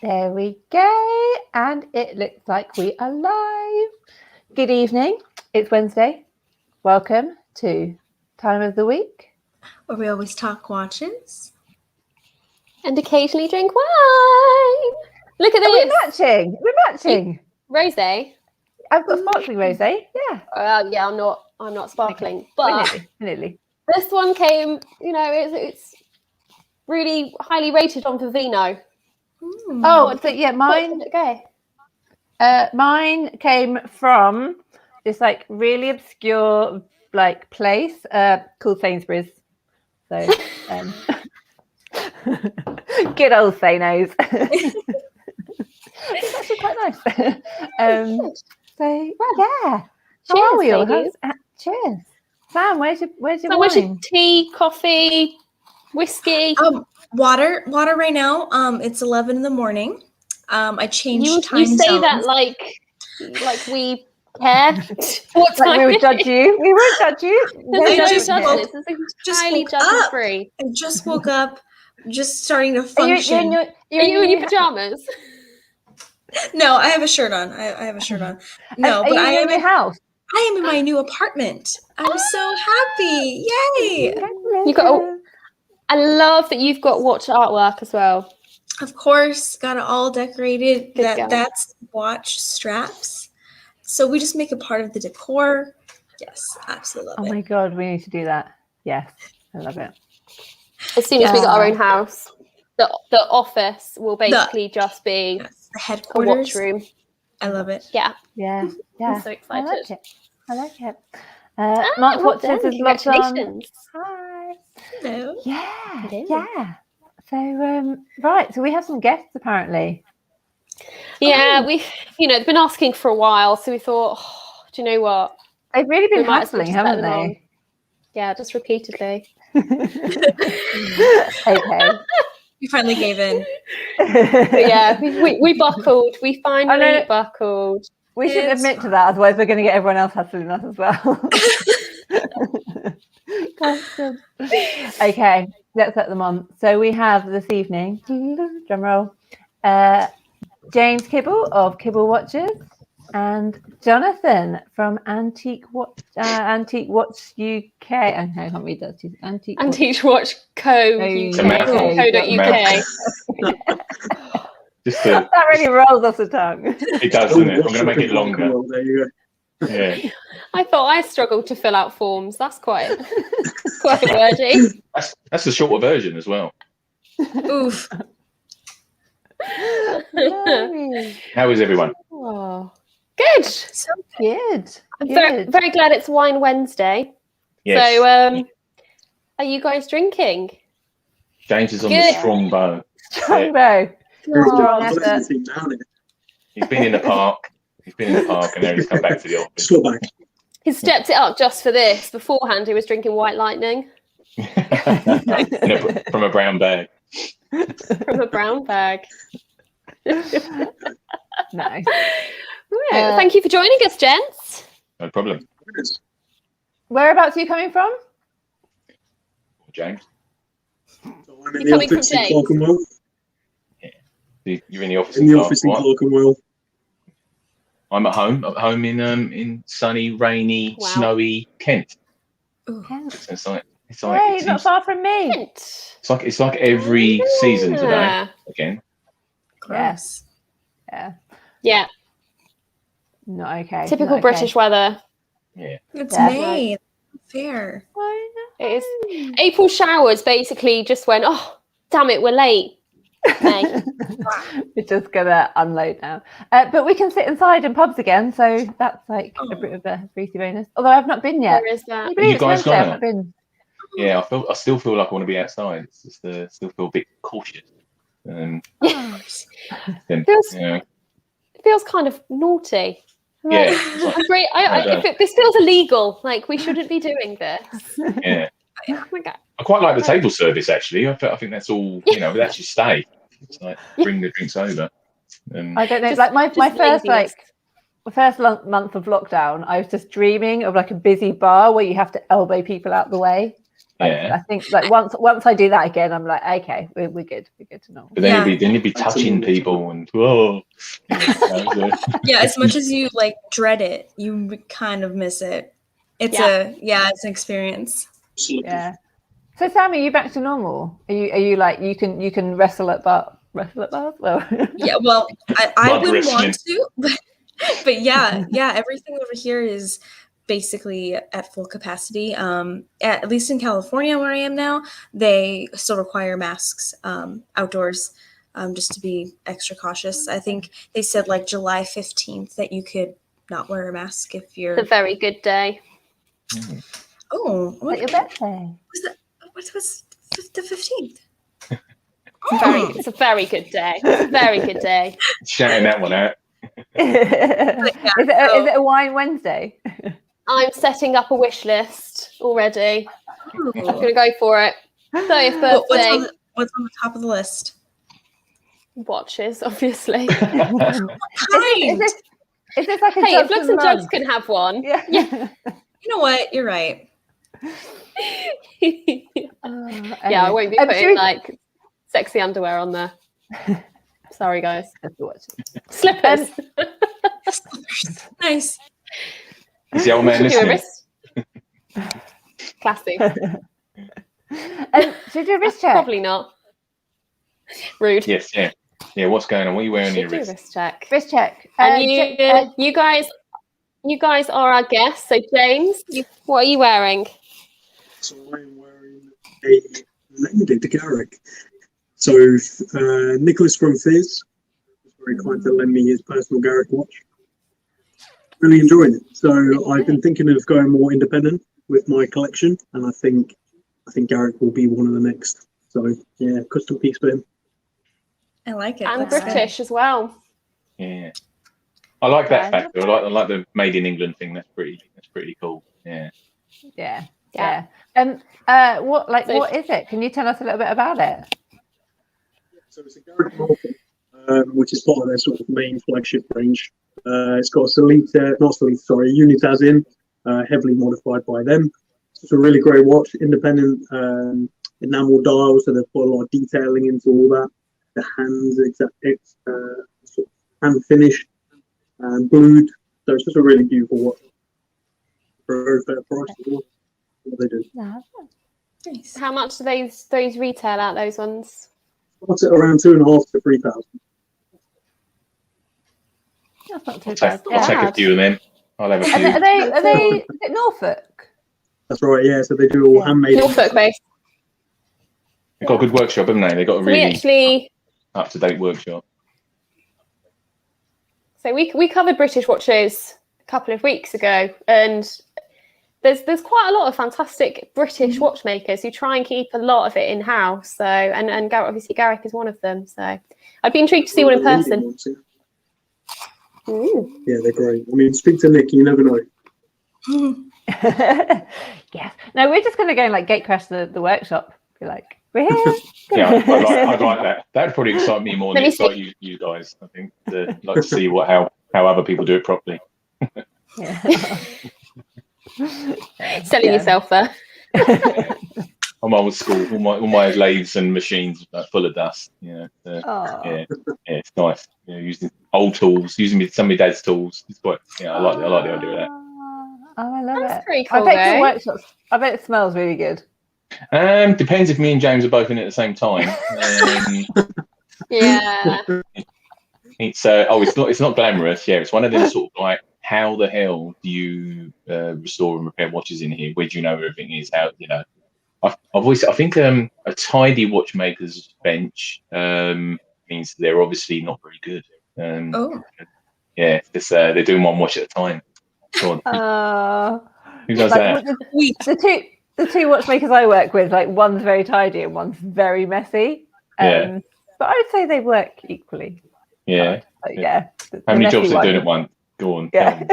There we go. And it looks like we are live. Good evening. It's Wednesday. Welcome to Time of the Week, where we always talk watches. And occasionally drink wine. Look at this. We're matching. Rosé. I've got sparkling rosé. Yeah. Yeah, I'm not sparkling. Okay. But Nearly. this one came, it's really highly rated on Vivino. Oh, so yeah, mine. Okay. Mine came from this like really obscure like place called Sainsbury's. So good old Sainos. It's actually quite nice. So yeah. How are we all? Cheers. Sam, where's your wine? Where's your tea, coffee, whiskey? Water right now. It's 11 in the morning. I changed time You say zones. that like we care. What time we would judge you. We would judge you. This is entirely judgment free. I just woke up, just starting to function. Are you in your pajamas? No, I have a shirt on. I have a shirt on. No, but I am in your house. I am in my new apartment. I'm so happy. Yay. I love that you've got watch artwork as well. Of course, got it all decorated. Good That's watch straps. So we just make it part of the decor. Yes, absolutely love it. Oh my God, we need to do that. Yes, I love it. As soon as we got our own house, the office will basically just be the headquarters. A watch room. I love it. Yeah. I'm so excited. I like it. Mark Watches is logged on. Congratulations. Hi. Hello. Yeah. So right, so we have some guests apparently. Yeah, we've been asking for a while, so we thought, do you know what? They've really been hassling, haven't they? Yeah, just repeatedly. Okay. We finally gave in. Yeah, we buckled. We finally buckled. We should admit to that, otherwise we're going to get everyone else hassling us as well. Okay, let's let them on. So we have this evening, drum roll, James Kibble of Kibble Watches and Jonathan from Antique Watch UK. I can't read that. Antique Watch Co. UK. That really rolls off the tongue. It does, doesn't it? I'm going to make it longer. Yeah. I thought I struggled to fill out forms. That's quite wordy. That's the shorter version as well. Oof. How is everyone? Oh, good. So good. I'm very glad it's Wine Wednesday. Yes. So, are you guys drinking? James is on the strong bow. Strong effort. He's been in the park. And now he's come back to the office. He stepped it up just for this. Beforehand, he was drinking White Lightning. From a brown bag. From a brown bag. Nice. Thank you for joining us, gents. No problem. Whereabouts are you coming from? James? I'm in the office in Clerkenwell. Yeah. You're in the office in Clerkenwell. I'm at home in sunny, rainy, snowy Kent. Kent. It's like it's not far from me. Kent. It's like every season today again. Gross. Yeah. Not okay. Typical British weather. Yeah. It's May. Fair. It is. April showers basically just went, oh, damn it, we're late. May. We're just gonna unload now, but we can sit inside in pubs again, so that's like a bit of a breezy bonus. Although I've not been yet. There is that. You guys got it? Yeah, I still feel like I want to be outside. It's just still feel a bit cautious. It feels kind of naughty. Yeah, this feels illegal. Like we shouldn't be doing this. Yeah. Oh my God. I quite like the table service actually. I think that's all. But that's your stay. It's like bring the drinks over. I don't know. Like my first month of lockdown, I was just dreaming of like a busy bar where you have to elbow people out the way. Yeah. I think like once I do that again, I'm like, okay, we're good. We're good to normal. But then Yeah. you'd be touching people and whoa. Yeah, as much as you like dread it, you kind of miss it. It's it's an experience. Yeah. So Sam, are you back to normal? Are you like you can wrestle at bars? Well, Yeah, well, I Mud wouldn't wrestling. want to, but yeah, everything over here is basically at full capacity. At least in California, where I am now, they still require masks outdoors, just to be extra cautious. I think they said like July 15th that you could not wear a mask if you're. It's a very good day. Oh, at your birthday. What was the 15th? It's a very good day. It's a very good day. Shouting that one out. Is it a wine Wednesday? I'm setting up a wish list already. Ooh. I'm going to go for it. 30th birthday. What's on the top of the list? Watches, obviously. Is this like a Hey, if Jugs Looks and and Jugs Mugs? can have one. Yeah. You know what? You're right. Yeah, I won't be should putting we- like sexy underwear on there. Sorry, guys. Just the watches. Slippers. Nice. Is the old man Do a listening? wrist. Classy. Should you wrist check? Probably not. Rude. Yes, yeah. Yeah, what's going on? What are you wearing on your Should do a wrist? wrist check. Wrist check. And you guys are our guests. So James, what are you wearing? So I'm wearing a lended Garrick. So Nicholas from Fizz was very kind to lend me his personal Garrick watch. Really enjoying it. So I've been thinking of going more independent with my collection, and I think Garrick will be one of the next. So yeah, custom piece for him. I like it. And Looks good. British as well. Yeah. I like that factor. I like the made in England thing. That's pretty cool. Yeah. Yeah. Yeah. What is it? Can you tell us a little bit about it? So it's a Garrick Norfolk, which is part of their sort of main flagship range. It's got a Unitaz in, heavily modified by them. It's a really great watch, independent enamel dial, so they've put a lot of detailing into all that. The hands, it's sort of hand finished and blued, so it's just a really beautiful watch for a very fair price as well. What they do. Nice. How much do those retail at, those ones? What's it around 2,500 to 3,000? That's not too I'll bad. take a few of them. I'll have a few. Are they is it Norfolk? That's right, yeah. So they do all handmade. Norfolk based. They've got a good workshop, haven't they? They've got a really up-to-date workshop. So we covered British watches a couple of weeks ago, and there's quite a lot of fantastic British watchmakers who try and keep a lot of it in house. So and obviously Garrick is one of them. So I'd be intrigued to see one in person. Ooh. Yeah, they're great. I mean, speak to Nick, you never know. Yes. No, we're just going to go and like gate crash the workshop. Be like, we're here. Yeah, I'd like that. That'd probably excite me more than Let me excite you guys. I think to like to see how other people do it properly. Yeah. Selling yourself there. I'm old school. All my lathes and machines are full of dust. You know. Yeah, it's nice. You know, using old tools, using some of my dad's tools. It's quite. Yeah, I like the idea of that. Oh, I love That's it. pretty cool, I bet though. your workshops. I bet it smells really good. Depends if me and James are both in at the same time. Yeah. It's not glamorous. Yeah, it's one of them sort of like, how the hell do you restore and repair watches in here? Where do you know where everything is? How I think a tidy watchmaker's bench means they're obviously not very good. Yeah, they're doing one watch at a time. Go on. Who does that? The two watchmakers I work with, like one's very tidy and one's very messy. Yeah. But I would say they work equally. Yeah. Yeah. How many jobs are they doing at once? Go on. Yeah.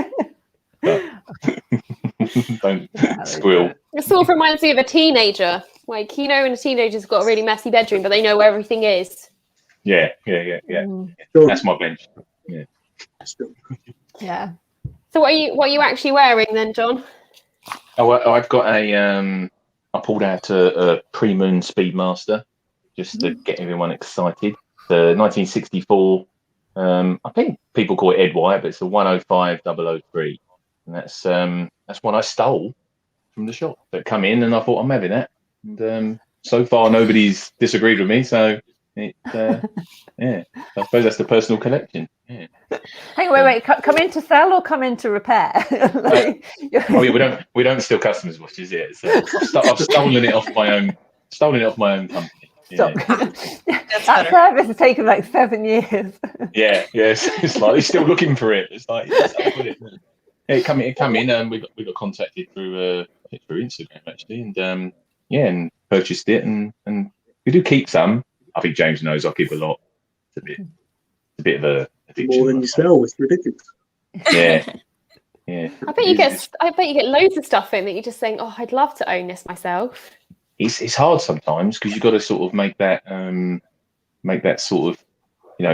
Don't squeal. It sort of reminds me of a teenager. Like, you know, when a teenager's got a really messy bedroom, but they know where everything is. Yeah. That's my bench. Yeah. Yeah. So what are you actually wearing then, John? Oh, I've got a I pulled out a pre-moon Speedmaster just to get everyone excited. The 1964. I think people call it Ed White, but it's a 105003, and that's one I stole from the shop that come in, and I thought I'm having that. And so far, nobody's disagreed with me. So it, yeah, I suppose that's the personal collection. Yeah. Hang on, wait. Come in to sell or come in to repair? Oh yeah, we don't steal customers' watches yet. So I've stolen it off my own company. Stop. Yeah. That service has taken like 7 years. Yeah. It's like they're still looking for it. It's like it come in, and we got contacted through Instagram actually, and and purchased it, and we do keep some. I think James knows I keep a lot. It's a bit of a addiction. More than you sell. It's ridiculous. Yeah. I bet you get loads of stuff in that you just think, oh, I'd love to own this myself. It's hard sometimes because you've got to sort of make that sort of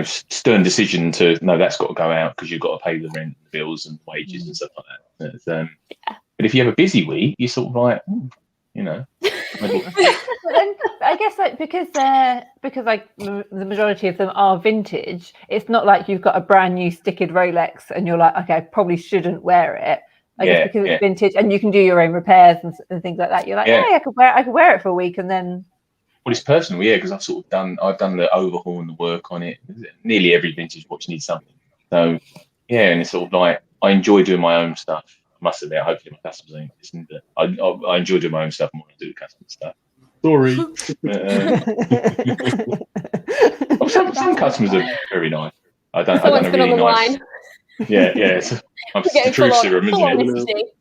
stern decision to no, that's got to go out because you've got to pay the rent, the bills, and wages and stuff like that. But if you have a busy week, you're sort of like, I guess because the majority of them are vintage, it's not like you've got a brand new stickered Rolex and you're like, okay, I probably shouldn't wear it. I guess because it's vintage and you can do your own repairs and things like that. You're like, I could wear it for a week and then. Well, it's personal, because I've done the overhaul and the work on it. Nearly every vintage watch needs something. So and it's sort of like I enjoy doing my own stuff. I must admit, hopefully my customers ain't listening, but I enjoy doing my own stuff more than I do the customer stuff. Sorry. Some customers are very nice. I don't a really nice. Line. Yeah. It's the truth serum, isn't it?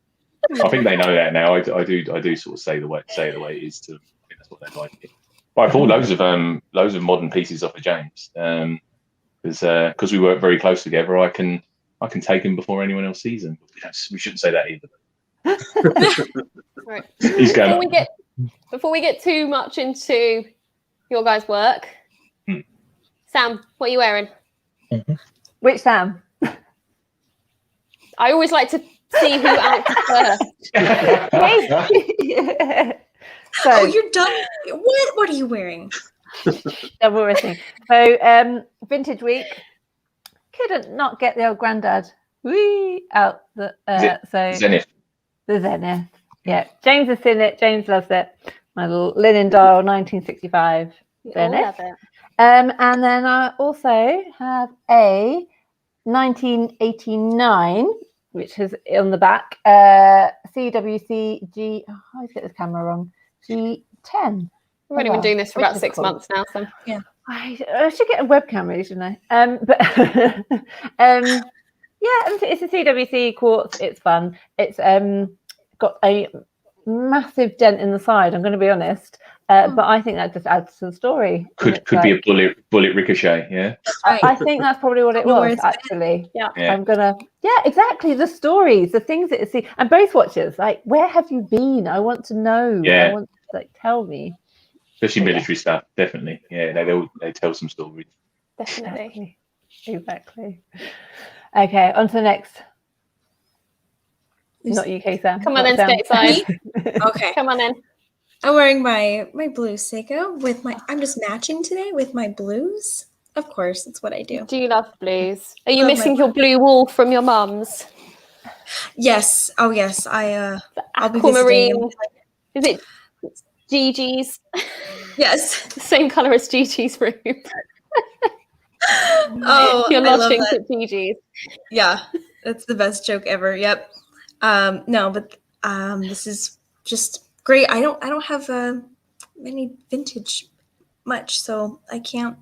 I think they know that now. I do sort of say the way it is to them. I think that's what they like. But I bought loads of modern pieces off of James because we work very close together. I can take him before anyone else sees him. We shouldn't say that either. Right. He's going. Before we get too much into your guys' work, Sam, what are you wearing? Which Sam? I always like to see who answers first. So, you're done. What are you wearing? Double wristing. So vintage week. Couldn't not get the old granddad out the Zenith. The Zenith. Yeah, James has seen it. James loves it. My little linen dial 1965 Zenith. Love it. And then I also have a 1989, which is on the back, CWC G. Oh, I always get this camera wrong. G10. We've only been doing this for about 6 months now, so yeah. I should get a webcam, really, shouldn't I? But it's a CWC quartz. It's fun. It's got a massive dent in the side. I'm going to be honest, but I think that just adds to the story. Could be a bullet ricochet. Yeah, right. I think that's probably what it was actually. Yeah. I'm gonna. Yeah, exactly. The stories, the things that you see, and both watches. Like, where have you been? I want to know. Yeah. I want to tell me. Especially military stuff, definitely. Yeah, they tell some stories. Definitely. Exactly. Okay, on to the next. Not UK, Sam. Come on then, stateside. Okay. Come on in. I'm wearing my blue Seiko with I'm just matching today with my blues. Of course, that's what I do. Do you love blues? Are you Love missing your blue wool from your mum's? Yes. Oh yes. I'll be Aquamarine. visiting. Is it Gigi's? Yes. Same colour as Gigi's room. Oh, you're I love lodging that. to Gigi's. Yeah, that's the best joke ever. Yep. No, but this is just great. I don't have any vintage much, so I can't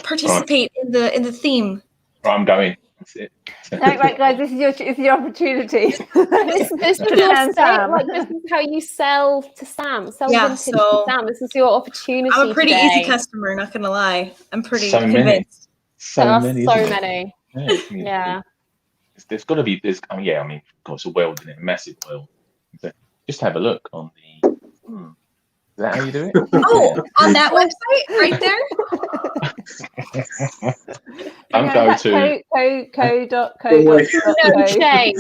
participate in the theme. Right, I'm going. That's it. Right, guys, this is your opportunity. This is how you sell to Sam. Sell vintage to Sam. This is your opportunity. I'm a pretty today. easy customer, not gonna lie. I'm pretty So convinced. Many. Yeah. There's got to be this. I mean, of course, a world, isn't it? A massive world. So just have a look on the. Is that how you do it? Oh, on that website right there. Don't go to. Co. No shame.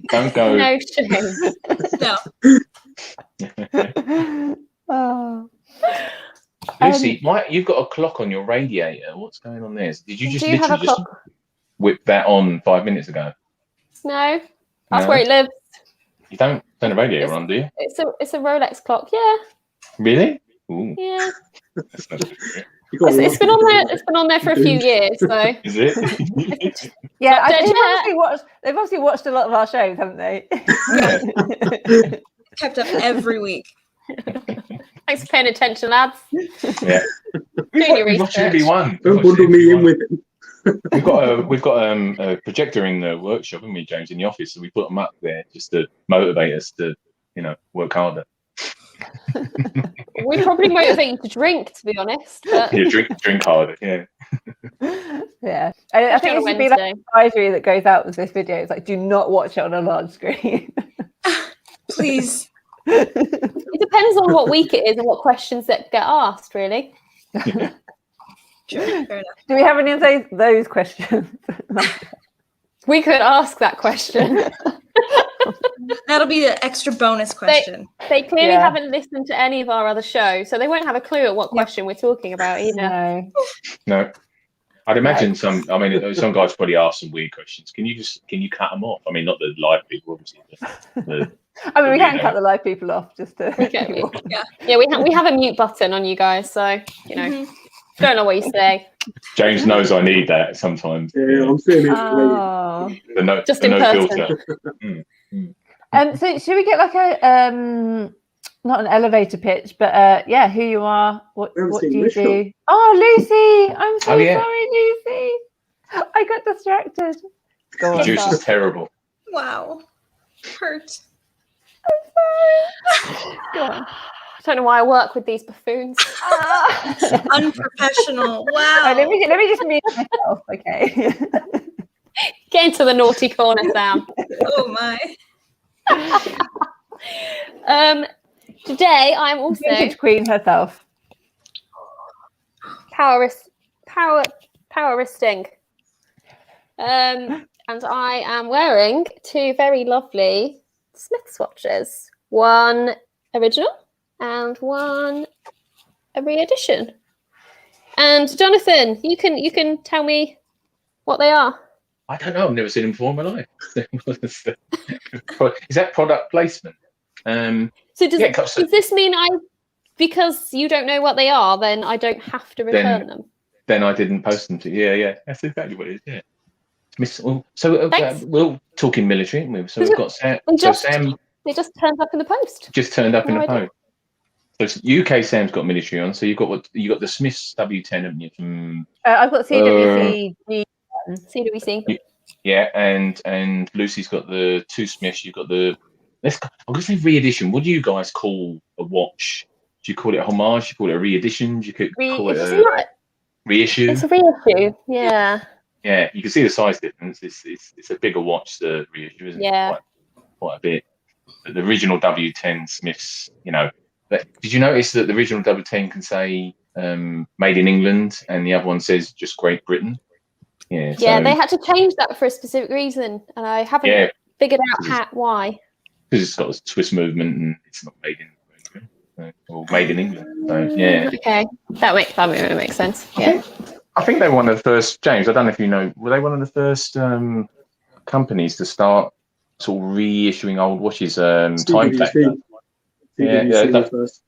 Don't go. No shame. No. Oh. Lucy, why you've got a clock on your radiator? What's going on there? Did you just Do you have a literally just clock? whip that on 5 minutes ago? No, that's No? where it lives. You don't turn the radiator on, do you? It's a Rolex clock. Yeah, Really? Ooh, yeah. that's not good. You got a It's lot been to on do, there. haven't It's been on there for a few years. So Is it? Yeah, Not dead yet. they've obviously watched a lot of our shows, haven't they? Yeah. Kept up every week. Thanks for paying attention, lads. Yeah. Doing your We watch every research. one. Don't bundle me in with it. We've got a projector in the workshop, haven't we, James, in the office? So we put them up there just to motivate us to, work harder. We probably motivate you to drink, to be honest. But Yeah, drink harder. Yeah. Yeah, I think on it a should be like Wednesday. an advisory that goes out with this video. It's like, do not watch it on a large screen. Please. It depends on what week it is and what questions that get asked, really. Sure, fair enough. Do we have any of those questions? We could ask that question. That'll be the extra bonus question. They clearly Yeah. haven't listened to any of our other shows, so they won't have a clue at what question we're talking about either. No. No. I'd imagine some guys probably ask some weird questions. Can you cut them off? I mean, not the live people, obviously. I mean, we can cut the live people off just to. Yeah, we have a mute button on you guys, so don't know what you say. James knows I need that sometimes. Yeah, I'm seeing it. Oh. Just the in no person. filter. So should we get like a not an elevator pitch, but who you are, what We haven't do seen you Michelle. do? Oh, Lucy, I'm so Oh, yeah. sorry, Lucy. I got distracted. Go The on. juice is terrible. Wow. Hurt. Go on. I don't know why I work with these buffoons. Unprofessional. Oh, Wow. let me just mute myself, okay? Get into the naughty corner, Sam. Oh my. Today I'm also Vintage queen herself. power wristing. And I am wearing two very lovely Smiths watches. One original and one a re-edition. And Jonathan, you can tell me what they are. I don't know. I've never seen them before in my life. Is that product placement? So does this mean because you don't know what they are, then I don't have to return them? Then I didn't post them to you. Yeah. That's exactly what it is. Yeah. So we're talking military, aren't we? So we've got Sam. Sam. They just turned up in the post. Just turned up in the idea. post. So UK Sam's got military on. So you've got the Smiths W10, haven't you? From I've got CWC. CWC. Yeah, and Lucy's got the two Smiths. You've got the. I'm going to say re-edition. What do you guys call a watch? Do you call it a homage? Do you call it a re-edition? Do you call it a reissue? It's a reissue. Yeah. Yeah, you can see the size difference. It's a bigger watch, the reissue, isn't it? Quite a bit. But the original W10 Smiths, did you notice that the original W10 can say made in England and the other one says just Great Britain? Yeah. Yeah, they had to change that for a specific reason, and I haven't figured out why. Because it's got a Swiss movement and it's not made in England, or made in England. So yeah. Okay, that makes sense. Yeah. I think they were one of the first, James, I don't know if you know, were they one of the first companies to start sort of reissuing old watches? Time Factor. First.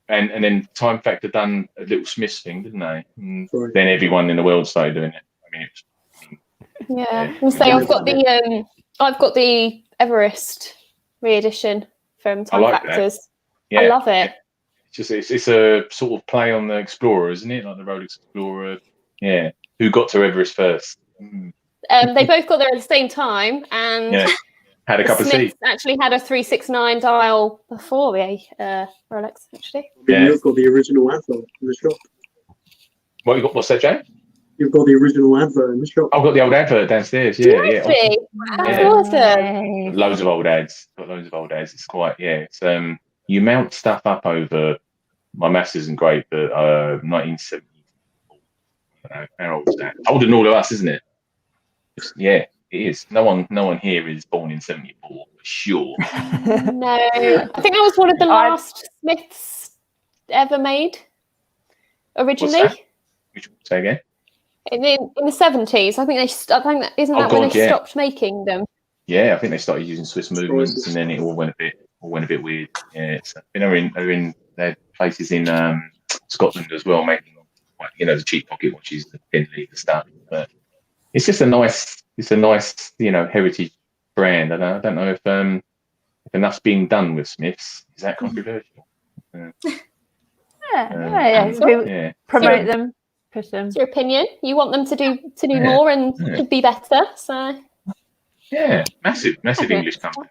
And then Time Factor done a little Smiths thing, didn't they? Then everyone in the world started doing it. I mean, I've got the Everest re-edition from Time Factors. Yeah. I love it. It's a sort of play on the Explorer, isn't it? Like the Rolex Explorer. Yeah. Who got to Everest first? They both got there at the same time, and had a cup of tea. Actually had a 369 dial before the Rolex. Actually, You've got the original advert in the shop. What you got? What's that, Jay? You've got the original advert in the shop. I've got the old advert downstairs. Yeah. That's awesome. Loads of old ads. Got loads of old ads. It's quite It's you mount stuff up over. My maths isn't great, but 1970. How old is that? Older than all of us, isn't it? Yeah, it is. No one here is born in 74. sure. No, I think that was one of the last Smiths ever made originally. What's that? Say again. In the 70s, I think isn't that when they stopped making them? Yeah, I think they started using Swiss movements, and then it all went a bit weird. Yeah, so, they're in their places in Scotland as well, making the cheap pocket watches, the pin lead, the stuff. But it's just a nice heritage brand. And I don't know if enough's being done with Smiths. Is that controversial? Yeah. Promote them, push them. It's your opinion. You want them to do more and to be better. So yeah, massive English company.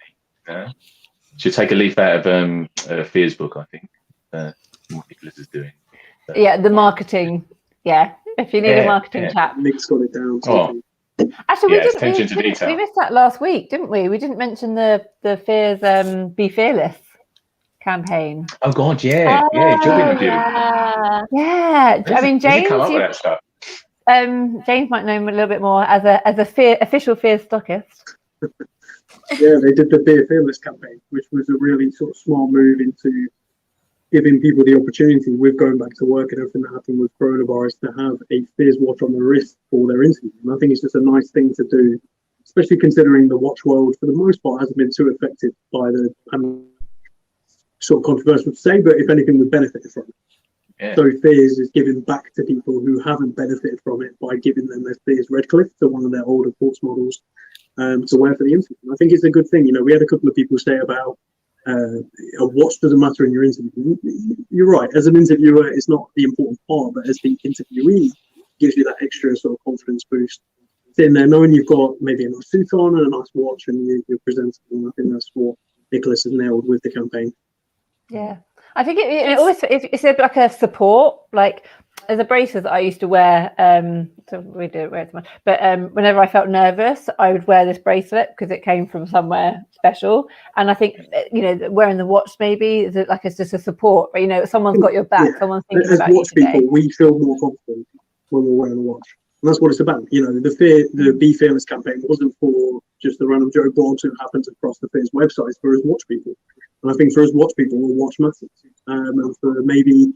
Should take a leaf out of Fear's book, I think. What Nicholas is doing. Yeah, the marketing. Yeah, if you need a marketing chap. Nick's got it down. Actually, we didn't. We missed that last week, didn't we? We didn't mention the Fear's Be Fearless campaign. Oh God, yeah, job interview. Yeah. I mean, James. Come up with that stuff? James might know him a little bit more as a official Fear stockist. Yeah, they did the Be Fearless campaign, which was a really sort of smart move into giving people the opportunity, with going back to work and everything that happened with coronavirus, to have a Fears watch on the wrist for their interview. And I think it's just a nice thing to do, especially considering the watch world, for the most part, hasn't been too affected by the sort of controversial to say, but if anything, we've benefited from it. Yeah. So Fears is giving back to people who haven't benefited from it by giving them their Fears Redcliffe, so one of their older quartz models, to wear for the interview. And I think it's a good thing. We had a couple of people say about a watch doesn't matter in your interview. You're right. As an interviewer, it's not the important part, but as the interviewee, it gives you that extra sort of confidence boost. Sitting there knowing you've got maybe a nice suit on and a nice watch, and you're presentable. I think that's what Nicholas has nailed with the campaign. Yeah, I think it always it's like a support. Like there's a bracelet that I used to wear. So we don't wear it so much, but whenever I felt nervous, I would wear this bracelet because it came from somewhere special. And I think wearing the watch maybe is it's just a support. But someone's got your back. Yeah. Someone's thinking about you today. As watch people, we feel more confident when we're wearing a watch, and that's what it's about. The Be Fearless campaign wasn't for just the random Joe Blogs who happened to cross the Fears websites. For us watch people. And I think for us watch people, we'll watch matters. And for maybe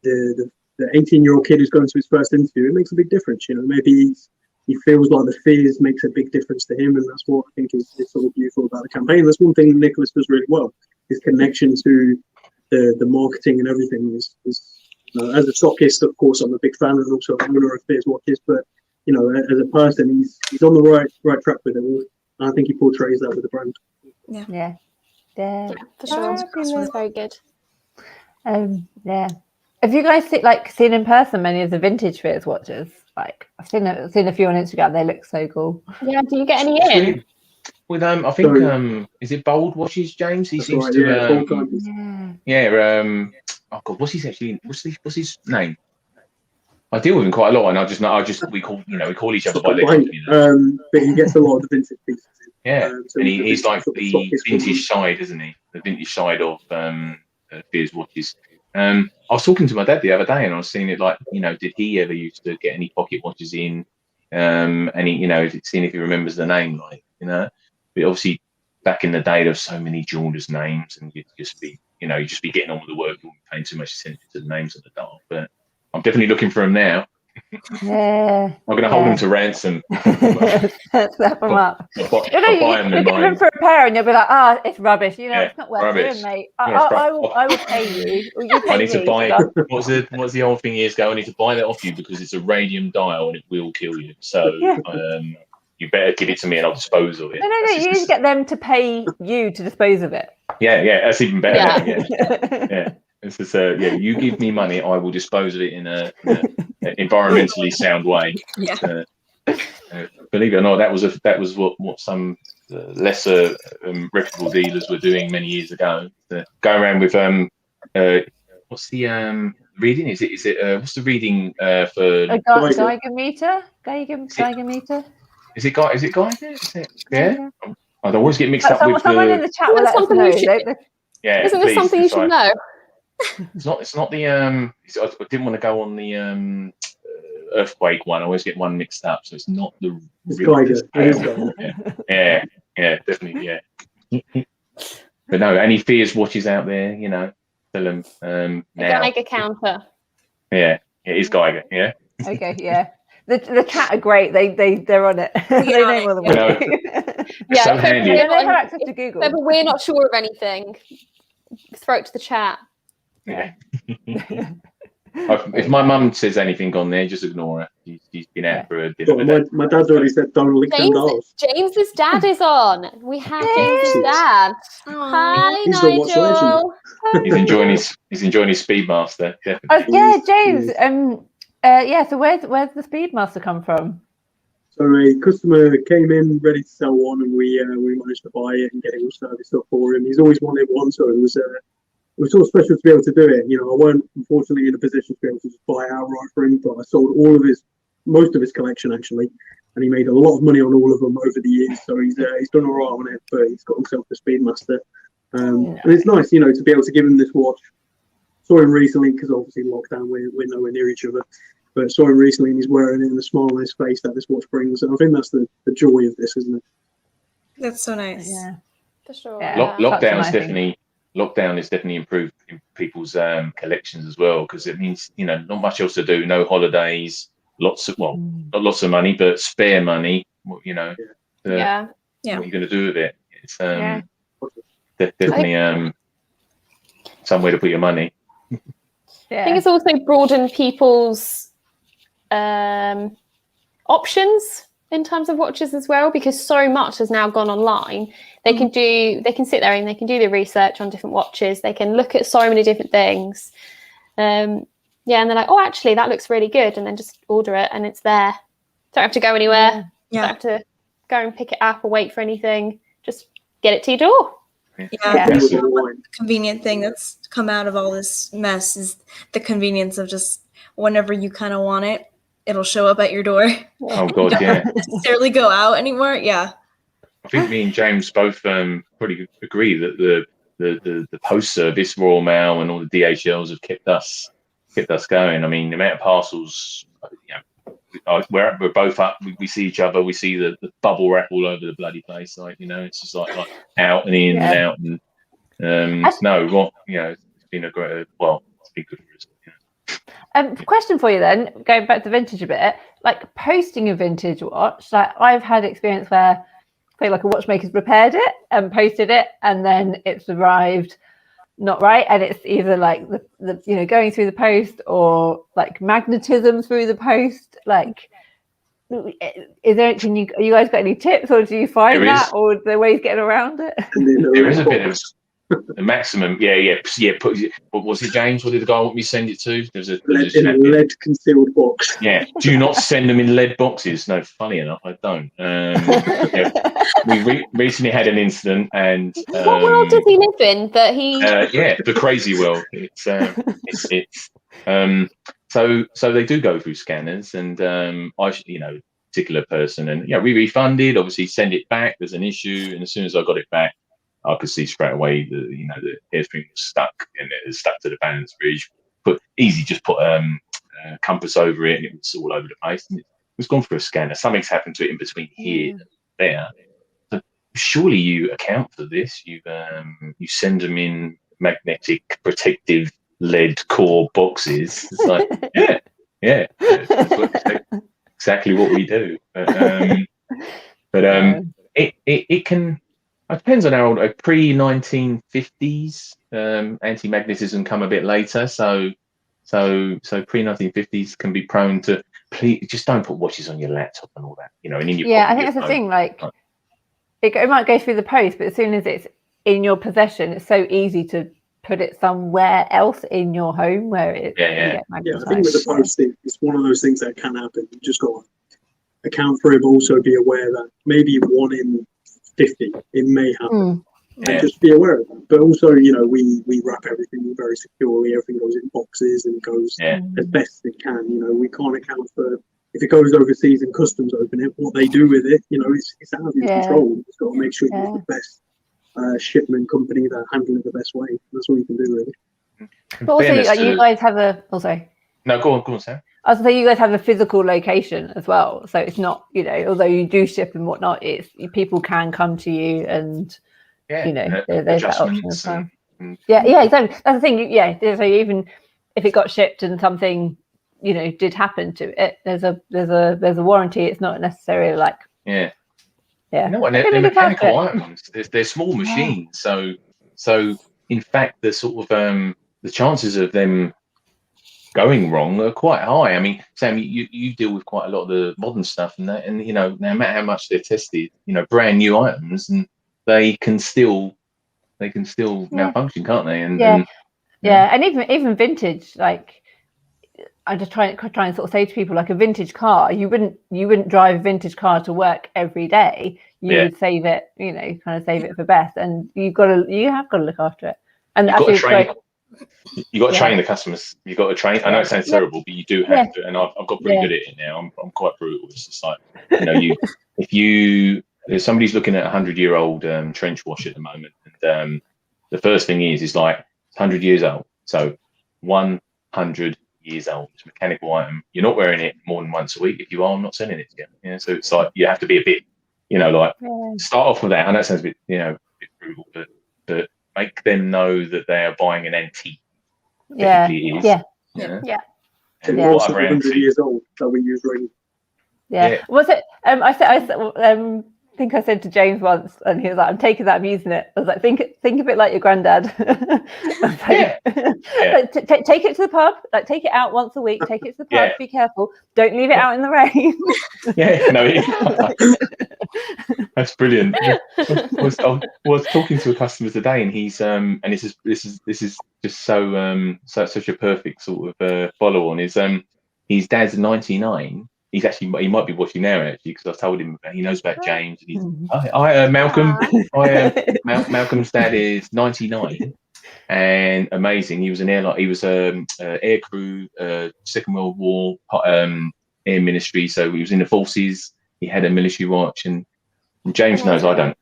the 18-year-old kid who's going to his first interview, it makes a big difference. Maybe he feels like the Fears makes a big difference to him, and that's what I think is sort of beautiful about the campaign. That's one thing that Nicholas does really well. His connection to the marketing and everything is as a stockist, of course, I'm a big fan and also an owner of Fears watches. But as a person, he's on the right track with it all. And I think he portrays that with the brand. Yeah. Yeah, for sure. It's very good. Yeah. Have you guys seen in person many of the vintage Fears watches? I've seen a few on Instagram. They look so cool. Yeah. Do you get any in? With I think is it Bold Watches, James? He seems to. Oh God, what's his name? I deal with him quite a lot, and we call each other by name. But he gets a lot of the vintage pieces. Yeah, and he's like the vintage side, isn't he? The vintage side of Fears watches. I was talking to my dad the other day, and I was seeing it did he ever used to get any pocket watches in? And he, seeing if he remembers the name, But obviously, back in the day, there were so many jewelers' names, and you'd just be getting on with the work, and paying too much attention to the names of the dark. But I'm definitely looking for them now. Yeah, I'm going to hold them to ransom. Slap them up. You're looking them for a pair, and you'll be like, it's rubbish. It's not worth doing, mate. I will pay you. I need to buy. What's the old thing years ago? I need to buy that off you because it's a radium dial and it will kill you. So you better give it to me and I'll dispose of it. No. You need to get them to pay you to dispose of it. Yeah, that's even better. Yeah. This is you give me money, I will dispose of it in a environmentally sound way. Yeah. Believe it or not, that was what some lesser reputable dealers were doing many years ago. Go around with what's the reading? Is it what's the reading for a Geiger meter? Geiger meter? Is it Geiger? Yeah. I'd always get mixed up with someone in the chat will let us know. Isn't this something you should know? It's not the I didn't want to go on the earthquake one. I always get one mixed up, so it's not the Geiger. Yeah, definitely, yeah. But no, any Fears watches out there, you know, tell them A now. Geiger counter. Yeah, it is Geiger. Yeah. Okay, yeah. The chat are great. They're on it. They on know it, more than we yeah. do. Yeah, So if handy. They we're don't have not, access to if Google. ever we're not sure of anything, throw it to the chat. Yeah. If my mum says anything on there, just ignore her. She's been out for a dinner. Well, my dad's already said don't lick them dolls. James's dad is on. We have Yay! James's dad. Hi, He's the watch Nigel. He's enjoying his Speedmaster. Definitely. Oh, yeah, James. Yes. Yeah. So where's the Speedmaster come from? So a customer came in ready to sell one, and we managed to buy it and get it all serviced up for him. He's always wanted one, so it was sort of special to be able to do it. You know, I weren't unfortunately in a position to be able to just buy outright for him, but I sold most of his collection actually, and he made a lot of money on all of them over the years. So he's done all right on it, but he's got himself a Speedmaster, and it's nice, you know, to be able to give him this watch. Saw him recently because obviously lockdown, we're nowhere near each other. But saw him recently and he's wearing it and the smile on his face that this watch brings. And I think that's the joy of this, isn't it? That's so nice. Yeah. For sure. Yeah. Lockdown is Nice definitely improved people's collections as well, because it means, you know, not much else to do, no holidays, not lots of money, but spare money. You know, Yeah. Yeah. what are you going to do with it? It's definitely somewhere to put your money. I think it's also broadened people's options in terms of watches as well, because so much has now gone online. They can sit there and they can do the research on different watches. They can look at so many different things. And they're like, oh, actually, that looks really good, and then just order it, and it's there. Don't have to go anywhere. Yeah. Don't have to go and pick it up or wait for anything. Just get it to your door. Yeah. With the The wine. convenient thing that's come out of all this mess is the convenience of just whenever you kind of want it, it'll show up at your door. Oh God, yeah. Necessarily go out anymore. Yeah. I think me and James both probably agree that the post service, Royal Mail, and all the DHLs have kept us going. I mean, the amount of parcels, you know, we're both up. We see each other. We see the bubble wrap all over the bloody place. Like, you know, it's just like out and in and out. And you know, it's been a great. It's been good for us. Yeah. Question for you then, going back to vintage a bit, like posting a vintage watch. Like I've had experience where, say, like a watchmaker's repaired it and posted it, and then it's arrived not right, and it's either like the you know, going through the post or like magnetism through the post. Like, is there? Are you guys got any tips, or do you find that, or are there ways getting around it? There is a bit of the maximum. Yeah. What was it, James? What did the guy want me to send it to? There's a lead concealed box. Yeah. Do not send them in lead boxes. No, funny enough, I don't. We recently had an incident, and what world does he live in that he? The crazy world. So they do go through scanners, and particular person, and we refunded. Obviously, send it back. There's an issue, and as soon as I got it back, I could see straight away the hairspring was stuck, and it was stuck to the balance bridge. Just put a compass over it, and it was all over the place. And it was gone through a scanner. Something's happened to it in between here and there. So surely you account for this. You send them in magnetic protective lead core boxes. It's like that's exactly what we do. It can. It depends on how old. Pre-1950s, anti-magnetism come a bit later. So pre-1950s can be prone to. Please, just don't put watches on your laptop and all that. And in your I think that's the thing. Like, it might go through the post, but as soon as it's in your possession, it's so easy to put it somewhere else in your home where it. I think with the post, it's one of those things that can happen. You just got to account for it, but also be aware that maybe 1 in 50 it may happen. And just be aware of that. But also, we wrap everything very securely. Everything goes in boxes and goes as best as it can. We can't account for if it goes overseas and customs open it, what they do with it. It's out of your control. You've got to make sure you're the best shipment company that handle it the best way. That's all you can do, really. But also, you guys have a. Oh, sorry. No, go on, Sam. I was going to say, you guys have a physical location as well, so it's not, although you do ship and whatnot, it's people can come to you and Yeah, you know, there's that option as adjustments well. and Yeah, exactly. That's the thing. Yeah, so even if it got shipped and something, you know, did happen to it, there's a warranty. It's not necessarily like yeah. yeah. No, and I think they're we look after mechanical it. items. They're small machines, so in fact, the sort of the chances of them going wrong are quite high. I mean, Sam, you deal with quite a lot of the modern stuff, and you know, no matter how much they're tested, you know, brand new items, and they can still malfunction, can't they? Yeah, and even vintage, like I just try and sort of say to people, like a vintage car, you wouldn't drive a vintage car to work every day. You would save it, you know, kind of save it for best, and you have got to look after it. And you've got to actually, train. like, You got to train the customers. You got to train. I know it sounds terrible, but you do have to. And I've got pretty good at it now. I'm quite brutal. It's just like, you know, if somebody's looking at a 100-year-old trench wash at the moment, and the first thing is like it's 100 years old. So 100 years old. It's a mechanical item. You're not wearing it more than once a week. If you are, I'm not selling it to you. Yeah. So it's like you have to be a bit, you know, like start off with that. I know it sounds a bit, you know, a bit brutal, but make them know that they are buying an antique. Yeah. And also 100 years old, so we use ring. Yeah. Was it? I think I said to James once, and he was like, "I'm taking that, I'm using it." I was like, "Think of it like your granddad." Like, take it to the pub. Like, take it out once a week. Take it to the pub. Be careful. Don't leave it out in the rain. That's brilliant. I was talking to a customer today, and he's and this is just so such a perfect sort of follow on. His dad's 99. He might be watching now actually, because I told him he knows about James. And he's Malcolm. Malcolm's dad is 99 and amazing. He was an airline. He was air crew, Second World War, air ministry. So he was in the forces. He had a military watch, and James knows I don't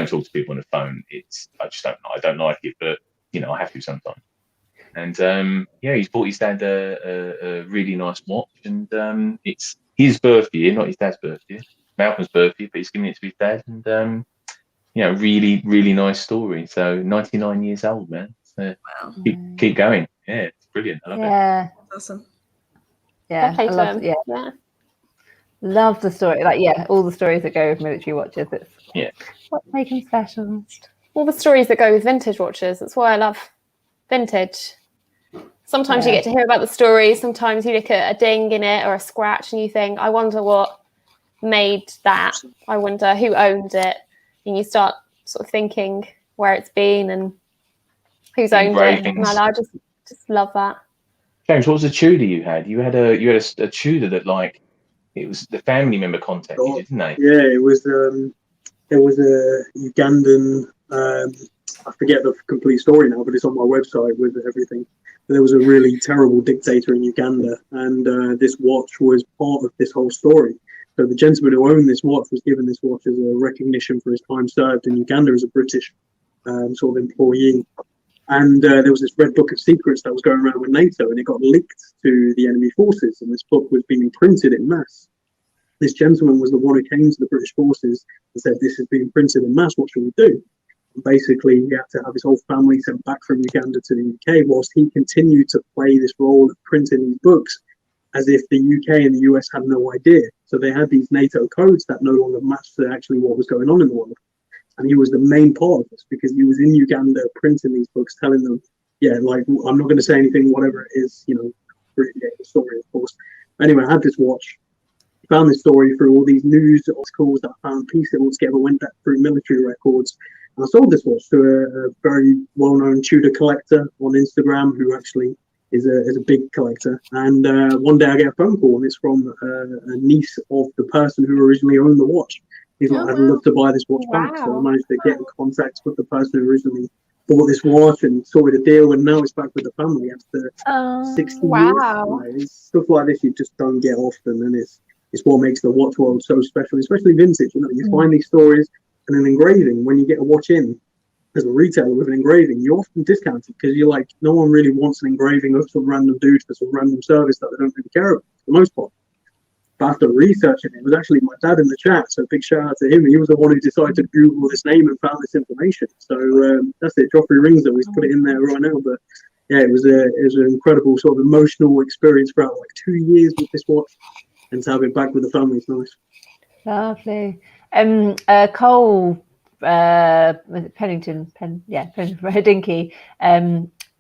talk to people on the phone. I just don't. I don't like it, but you know I have to sometimes. And he's bought his dad a really nice watch, and it's his birthday, not his dad's birthday, Malcolm's birthday, but he's giving it to his dad, and really, really nice story. So 99 years old, man. So keep going. Yeah, it's brilliant. I love it. Awesome. Yeah, I love, love the story. Like, all the stories that go with military watches. It's what makes them special. All the stories that go with vintage watches. That's why I love vintage. Sometimes you get to hear about the story. Sometimes you look at a ding in it or a scratch and you think, I wonder what made that. I wonder who owned it. And you start sort of thinking where it's been and who's owned it. And I just love that. James, what was the Tudor you had? You had a Tudor that, like, it was the family member contacted you, didn't they? Yeah, it was a Ugandan. I forget the complete story now, but it's on my website with everything. There was a really terrible dictator in Uganda, and this watch was part of this whole story. So the gentleman who owned this watch was given this watch as a recognition for his time served in Uganda as a British sort of employee. And there was this Red Book of Secrets that was going around with NATO, and it got leaked to the enemy forces, and this book was being printed in mass. This gentleman was the one who came to the British forces and said, "This is being printed in mass, what should we do?" Basically, he had to have his whole family sent back from Uganda to the UK, whilst he continued to play this role of printing these books as if the UK and the US had no idea. So they had these NATO codes that no longer matched to actually what was going on in the world. And he was the main part of this because he was in Uganda printing these books, telling them, like, I'm not going to say anything, whatever it is, the story, of course. Anyway, I had this watch. Found this story through all these news articles that I found, pieced it all together, went back through military records. And I sold this watch to a very well-known Tudor collector on Instagram who actually is a big collector. And one day I get a phone call, and it's from a niece of the person who originally owned the watch. He's like, I'd love to buy this watch back. So I managed to get in contact with the person who originally bought this watch and sorted a deal, and now it's back with the family after 60 years. Stuff like this you just don't get often, and it's what makes the watch world so special, especially vintage. You find these stories. And an engraving, when you get a watch in as a retailer with an engraving, you're often discounted because you're like, no one really wants an engraving of some random dude for some random service that they don't really care about for the most part. But after researching it, it was actually my dad in the chat. So big shout out to him. He was the one who decided to Google this name and found this information. So that's it. Joffrey Rings. That we've put it in there right now. But yeah, it was an incredible sort of emotional experience throughout like 2 years with this watch, and to have it back with the family is nice. Lovely. Cole, was it Pennington? Dinky.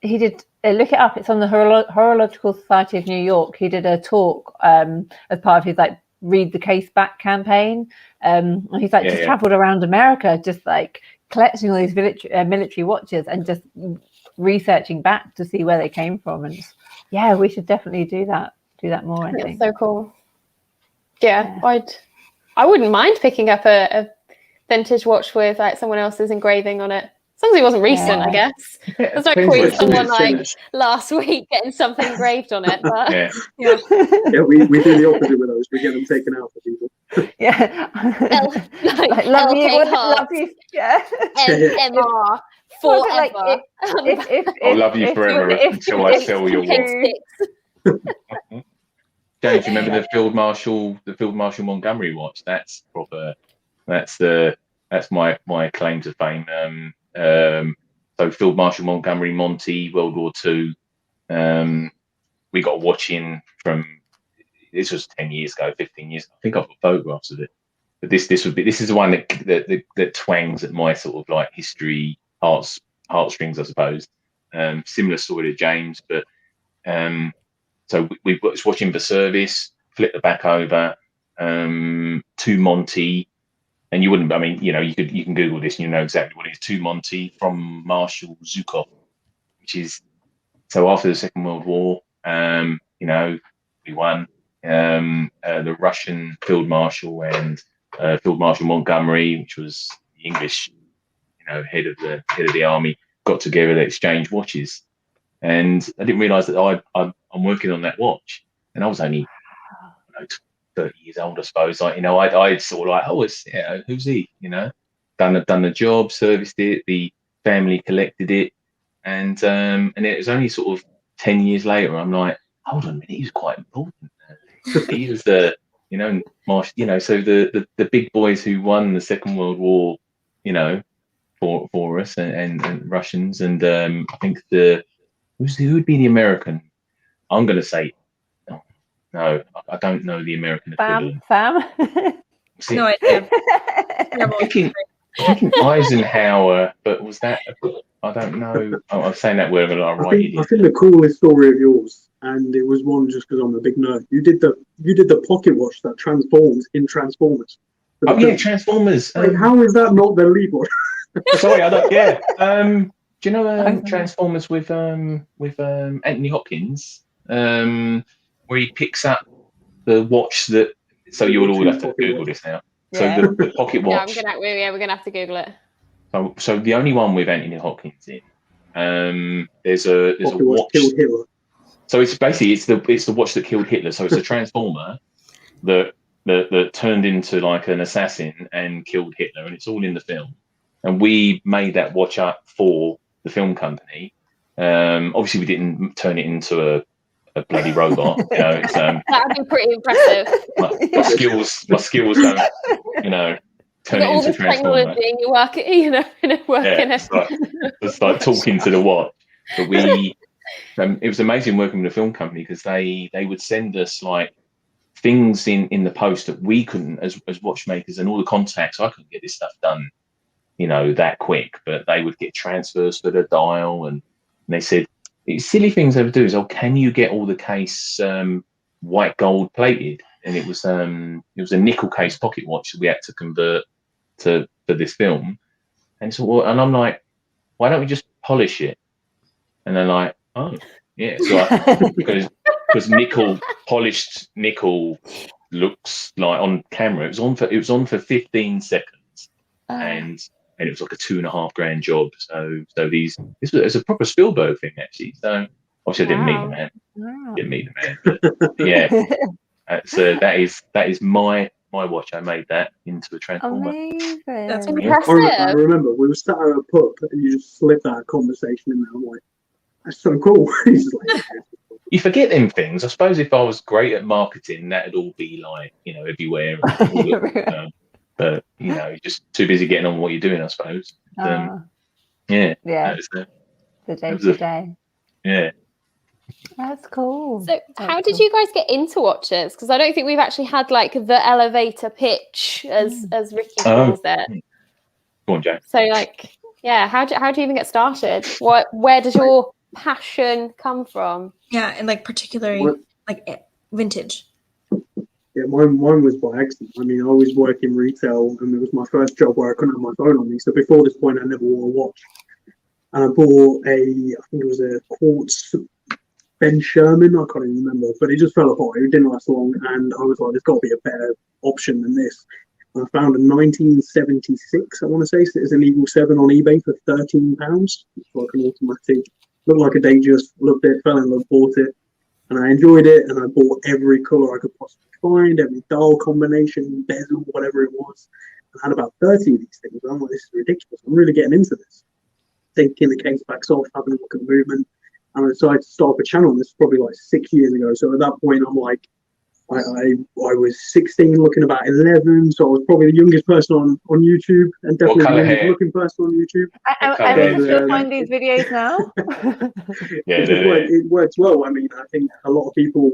He did look it up. It's on the Horological Society of New York. He did a talk as part of his like Read the Case Back campaign. And he's like travelled around America, just like collecting all these military watches and just researching back to see where they came from. And yeah, we should definitely do that more. I think so cool. Yeah. I wouldn't mind picking up a vintage watch with like someone else's engraving on it. As long as it wasn't recent, I guess. There's no point someone like last week getting something engraved on it. But we do the opposite with those. We get them taken out for people. Yeah. like love you. Love you. Yeah. MR forever. I'll love you forever until I sell your watch. James, you remember the Field Marshal Montgomery watch? That's proper. That's my claim to fame. So Field Marshal Montgomery, Monty, World War II. We got a watch in from, this was 10 years ago, 15 years ago. I think I've got photographs of it. But this is the one that twangs at my sort of like history heartstrings, I suppose. Similar story to James, but so we was watching for service, flip the back over, to Monty. And you wouldn't, I mean, you know, you can Google this and you know exactly what it is. To Monty from Marshal Zhukov, which is, so after the Second World War, you know, we won. The Russian Field Marshal and Field Marshal Montgomery, which was the English, you know, head of the army, got together to exchange watches. And I didn't realise that I'm working on that watch, and I was only 30 years old, I suppose. Like, you know, I'd sort of like, oh, it's, you know, who's he? You know, done the job, serviced it, the family collected it, and it was only sort of 10 years later, I'm like, hold on a minute, he was quite important. He was the, you know, so the big boys who won the Second World War, you know, for us and Russians, and I think who would be the American? I'm going to say. No, I don't know the American equivalent. Sam? No idea. I'm thinking Eisenhower, but was that? I don't know. I'm saying that word, but I think the coolest story of yours, and it was one just because I'm a big nerd. You did the pocket watch that transforms in Transformers. Oh yeah, Transformers. Like, how is that not the lead one? Sorry, I don't. Yeah. Do you know Transformers with Anthony Hopkins? Where he picks up the watch that. So you would all have to Google this now. Yeah. So the pocket watch. Yeah, we're gonna have to Google it. So the only one with Anthony Hopkins in. There's a watch. Killed Hitler. So it's basically it's the watch that killed Hitler. So it's a transformer that turned into like an assassin and killed Hitler, and it's all in the film. And we made that watch up for the film company. Obviously, we didn't turn it into a bloody robot. You know, it's, that'd be pretty impressive. My skills don't, you know, turn it all into this Transformer. technology, you work, you know, working it. It's like talking to the watch. But we, it was amazing working with a film company because they would send us like things in the post that we couldn't as watchmakers, and all the contacts. I couldn't get this stuff done, you know, that quick. But they would get transfers for the dial, and they said. Silly things they would do is, can you get all the case white gold plated? And it was a nickel case pocket watch that we had to convert for this film. And so, and I'm like, why don't we just polish it? And they're like, oh yeah, so because polished nickel looks like on camera. It was on for 15 seconds, and it was like a $2,500 job. So this was a proper Spielberg thing actually. So obviously I didn't meet the man. Wow. Didn't meet the man. But yeah, that is my watch. I made that into a transformer. Amazing. That's I remember we were sat at a pub and you just slipped that conversation in there. I'm like, that's so cool. He's like, you forget them things. I suppose if I was great at marketing, that'd all be like, everywhere. But you're just too busy getting on with what you're doing, I suppose. Yeah. The day to day. Yeah. That's cool. So how did you guys get into Watchers? Because I don't think we've actually had like the elevator pitch as Ricky calls it. Go on, Jay. So like, yeah, how do you even get started? Where does your passion come from? Yeah, and like particularly like vintage. Yeah, mine was by accident. I mean, I was working retail, and it was my first job where I couldn't have my phone on me. So before this point, I never wore a watch. And I bought I think it was a quartz Ben Sherman. I can't even remember, but it just fell apart. It didn't last long, and I was like, "There's got to be a better option than this." And I found a 1976, I want to say, Citizen Eagle 7 on eBay for £13. It's like an automatic. Looked like a Datejust. Looked at it, fell in love, bought it. And I enjoyed it, and I bought every colour I could possibly find, every dial combination, bezel, whatever it was. I had about 30 of these things. I'm like, this is ridiculous. I'm really getting into this. Taking the case backs off, having a look at the movement. And I decided to start up a channel. This is probably like 6 years ago. So at that point, I'm like, I was 16, looking about 11. So I was probably the youngest person on YouTube, and definitely the youngest looking person on YouTube. And we can still find these videos now. It works well. I mean, I think a lot of people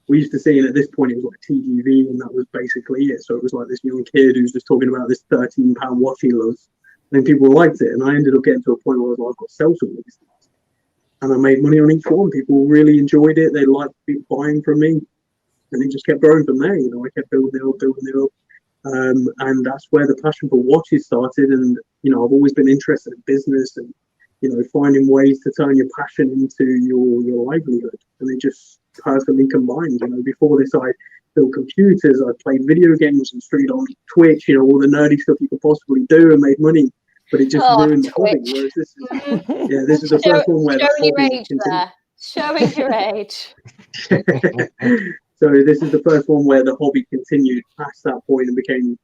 we used to see it at this point, it was like TGV, and that was basically it. So it was like this young kid who's just talking about this £13 watch he loves. And people liked it. And I ended up getting to a point where I was like, I've got to sell some of these things. And I made money on each one. People really enjoyed it. They liked buying from me. And it just kept growing from there. I kept building it up. And that's where the passion for watches started. And, I've always been interested in business and, finding ways to turn your passion into your livelihood. And it just perfectly combined. Before this, I built computers, I played video games and streamed on Twitch, all the nerdy stuff you could possibly do and made money. But it just ruined the hobby. Whereas this is the first one where Showing your age. So this is the first one where the hobby continued past that point and became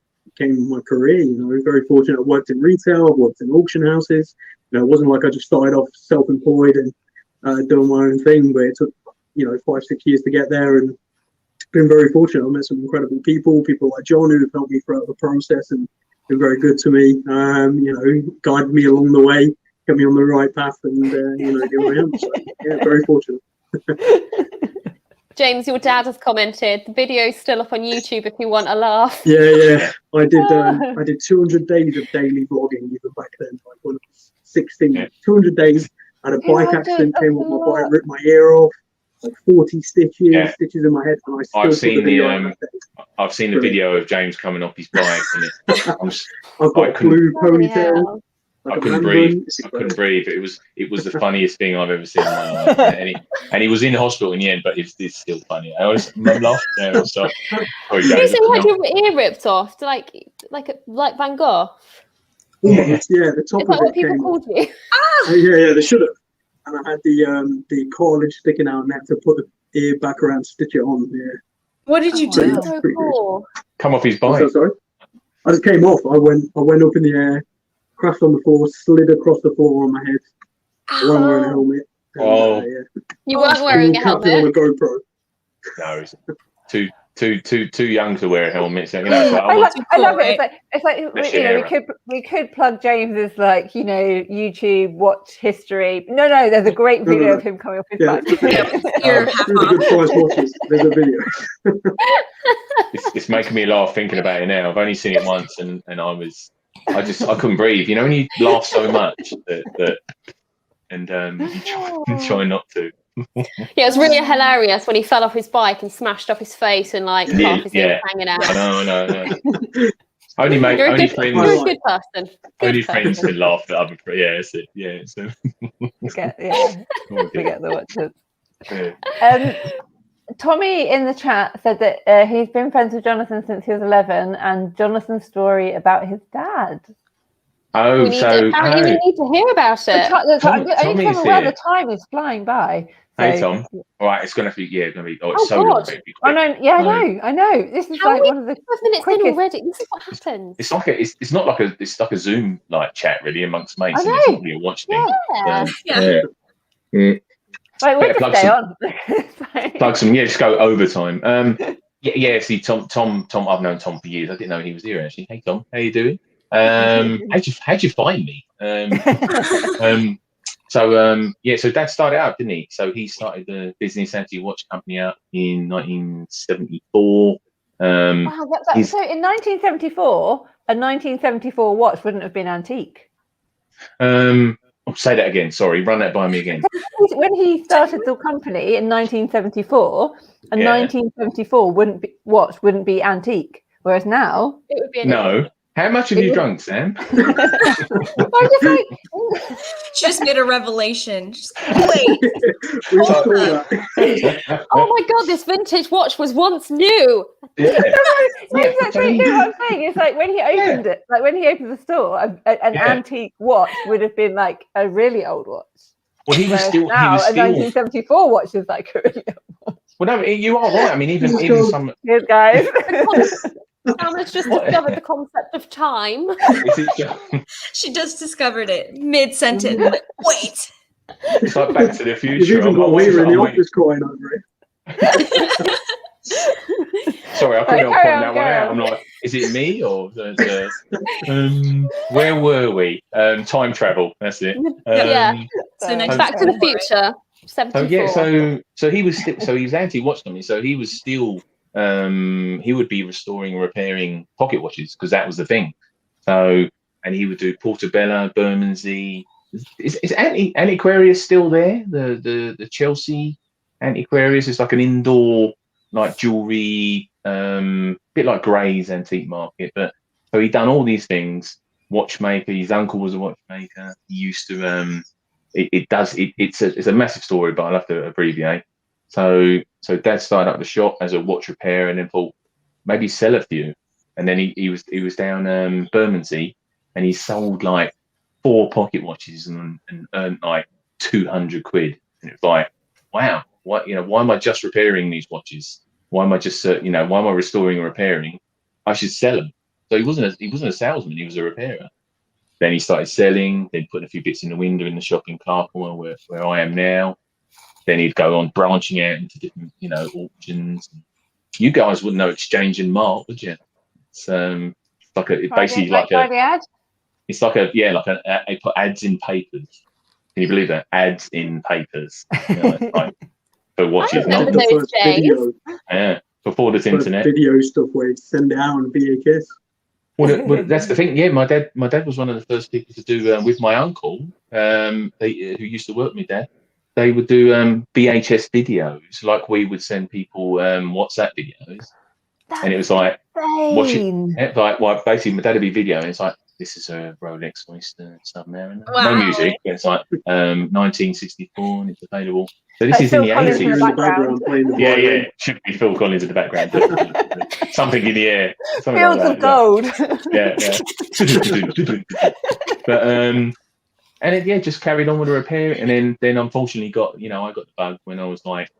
my career. I was very fortunate. I worked in retail, I worked in auction houses. It wasn't like I just started off self-employed and doing my own thing, but it took 5-6 years to get there, and been very fortunate. I met some incredible people like John, who have helped me throughout the process and been very good to me. Guided me along the way, kept me on the right path, and here I am. So, very fortunate. James, your dad has commented, the video's still up on YouTube if you want a laugh. Yeah. I did 200 days of daily vlogging even back then, like when I was 16. 200 days. I had a bike accident, came off my bike, ripped my ear off, like 40 stitches in my head, and I still I've seen the video of James coming off his bike, and I've got a blue ponytail. I couldn't breathe. It was the funniest thing I've ever seen in my life. And he was in hospital in the end, but it's still funny. I was laughing there. So, did you say you had your ear ripped off, like Van Gogh? Yeah, the top of it. Is that what people called you? Yeah, they should have. And I had the cartilage sticking out, and I had to put the ear back around, stitch it on. Yeah. What did you do? So cool. Come off his bike. So sorry. I just came off. I went up in the air, crashed on the floor, slid across the floor on my head. I wasn't wearing a helmet. And, you weren't wearing a helmet? On a GoPro. No, it's too young to wear a helmet. So, I love it. It's like we could plug James's YouTube watch history. No, there's a great video of him coming off his bike. Good price watches. There's a video. It's making me laugh thinking about it now. I've only seen it once, and I couldn't breathe. When you laugh so much that you try not to. Yeah, it was really hilarious when he fell off his bike and smashed off his face and half his ear hanging out. No. Only friends. You're a good person. Only friends can laugh at other friends. Yeah, that's it. Yeah. So. Forget the watches. Tommy in the chat said that he's been friends with Jonathan since he was 11, and Jonathan's story about his dad. Oh, we need to hear about it. The time is flying by. So, hey Tom, all right, it's gonna be. Oh, it's so long. I know. This is like one of the 5 minutes in already. This is what happens. It's like it's not like it's like a Zoom chat really amongst mates. It's not really a watch thing. Yeah. Right, we'll Better just plug stay some- on. Plug some, yeah, just go overtime. Yeah. See, Tom. I've known Tom for years. I didn't know he was here actually. Hey, Tom, how you doing? How'd you find me? So Dad started out, didn't he? So he started the business anti-watch company out in 1974. Wow, so in 1974, a 1974 watch wouldn't have been antique. I'll say that again. Sorry, run that by me again. When he started the company in 1974, a Yeah. 1974 wouldn't be antique, whereas now It would be No. How much have you drunk, Sam? I'm just like, She just made a revelation. Just, wait, We Hold saw up. that. Oh my god, this vintage watch was once new. Yeah. that's exactly what I'm saying. It's like when he opened it, like when he opened the store, an antique watch would have been like a really old watch. Well, he was Whereas still. now, a 1974 watch is like a really old. Well, no, you are right. I mean, even some. Cheers, guys. Sam has just discovered the concept of time. She just discovered it mid-sentence. Like, wait. It's like Back to the You've Future. even got Weir in the office crying over it. Sorry, I couldn't help Carry pointing on, that one carry out. on. I'm like, is it me or where were we? Time travel. That's it. Yeah. So Back to the Future. 74. So he was so he was anti-watch company. So he was still he would be restoring and repairing pocket watches because that was the thing. So and he would do Portobello, Bermondsey. Is Antiquarius still there? The Chelsea Antiquarius is like an indoor like jewelry, bit like Gray's Antique Market. But so he done all these things. Watchmaker. His uncle was a watchmaker. He used to it's a massive story, but I'll have to abbreviate. So Dad started up the shop as a watch repairer, and then thought maybe sell a few. And then he was down Bermondsey, and he sold like 4 pocket watches and earned like 200 quid. And it's like, wow, why am I just repairing these watches? Why am I just why am I restoring and repairing? I should sell them. So he wasn't a salesman, he was a repairer. Then he started selling, then putting a few bits in the window in the shop in Clerkenwell where I am now. Then he'd go on branching out into different, auctions. You guys wouldn't know Exchange and Mart, would you? It's like they put ads in papers. Can you believe that? Ads in papers. Like for watches, I not remember those days. Video, yeah, before this first internet. video stuff where you send it out on VHS. Well, that's the thing. Yeah, my dad was one of the first people to do with my uncle, who used to work with me, Dad. They would do VHS videos, like we would send people WhatsApp videos, and it was like watching. Like basically, my dad would be video, and it's like this is a Rolex Oyster Submariner. Wow. No music. But it's like 1964, and it's available. So this is in the Phil Collins 80s. in the background. Playing the Yeah, violin. should be Phil Collins in the background. Something in the air. Something Fields like of gold. Yeah. But and it just carried on with the repair, and then unfortunately I got the bug when I was like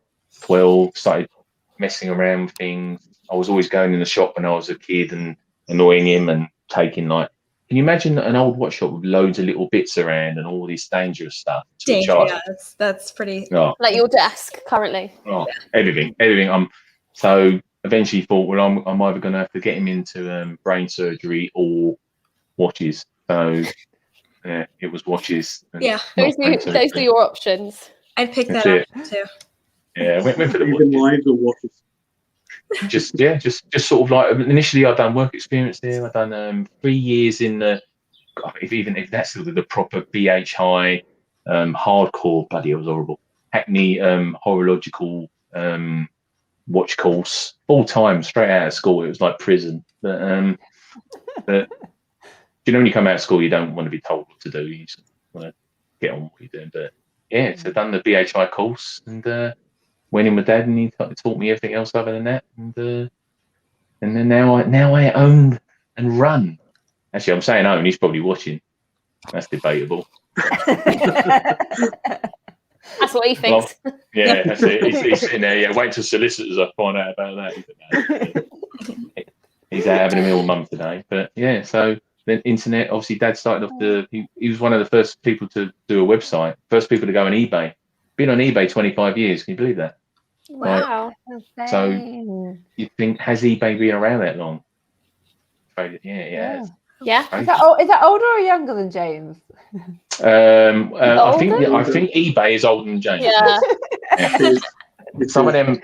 12. Started messing around with things. I was always going in the shop when I was a kid and annoying him and taking like. Can you imagine an old watch shop with loads of little bits around and all this dangerous stuff? Yeah, that's pretty. Oh. Like your desk currently. Oh, everything. So eventually thought, well, I'm either going to have to get him into brain surgery or watches. So yeah, it was watches. Yeah, Those are your options. I'd pick that That's up too. Yeah, went for the Even watches. lives or watches. Just sort of like initially I've done work experience there. I've done 3 years in the if that's the proper BH high hardcore, bloody it was horrible. Hackney horological watch course, full time, straight out of school. It was like prison. But when you come out of school, you don't want to be told what to do. You just want to get on what you're doing. But yeah, so done the BHI course and went in with Dad, and he taught me everything else other than that. And then now I own and run. Actually, I'm saying own. He's probably watching. That's debatable. That's what he thinks. Well, yeah, that's it. He's sitting there. Yeah, wait till solicitors I find out about that. He's out having a meal with Mum today. But yeah, so then internet. Obviously, Dad started off he was one of the first people to do a website. First people to go on eBay. Been on eBay 25 years. Can you believe that? Wow. Insane. You think, has eBay been around that long? Yeah. Yeah. Is that older or younger than James? I think Older? eBay is older than James. Yeah. Some of them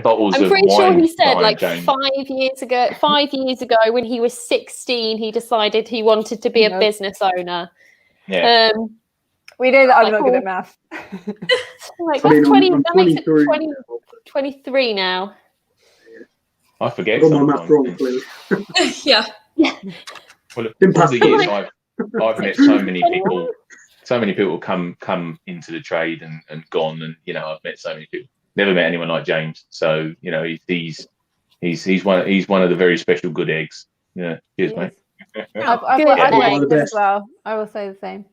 bottles I'm of pretty sure wine he said behind like James. 5 years ago when he was 16, he decided he wanted to be a business owner. Yeah. We know that I'm not good at math. Like, I mean, that's 20, I'm that makes it 23 23 now. I forget. I got my math wrong, clearly. Yeah. Well, Didn't over the pass. years, I've met so many people. So many people come into the trade and gone, and I've met so many people. Never met anyone like James. So he's one of the very special good eggs. Yeah, cheers, mate. I've Good. watched the him as best. well. I will say the same.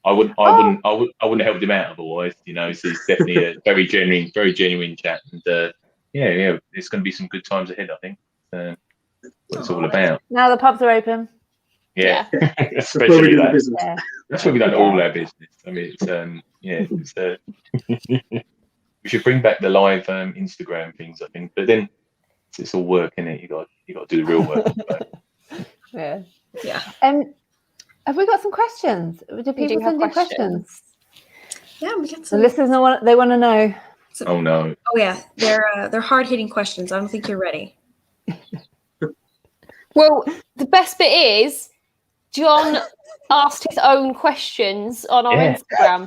I wouldn't have helped him out otherwise. He's definitely a very genuine chat, and it's going to be some good times ahead. I think what it's all about. Now the pubs are open. Yeah, That's where we especially do the that. business. Yeah. That's where we've done all our business. I mean, we should bring back the live Instagram things. I think, but then it's all work, isn't it? You got to do the real work. Yeah. Yeah. Have we got some questions? Do do people have send in questions? Yeah, we got The some. listeners they want to know. Oh no! Oh yeah, they're hard hitting questions. I don't think you're ready. Well, the best bit is John asked his own questions on our Instagram.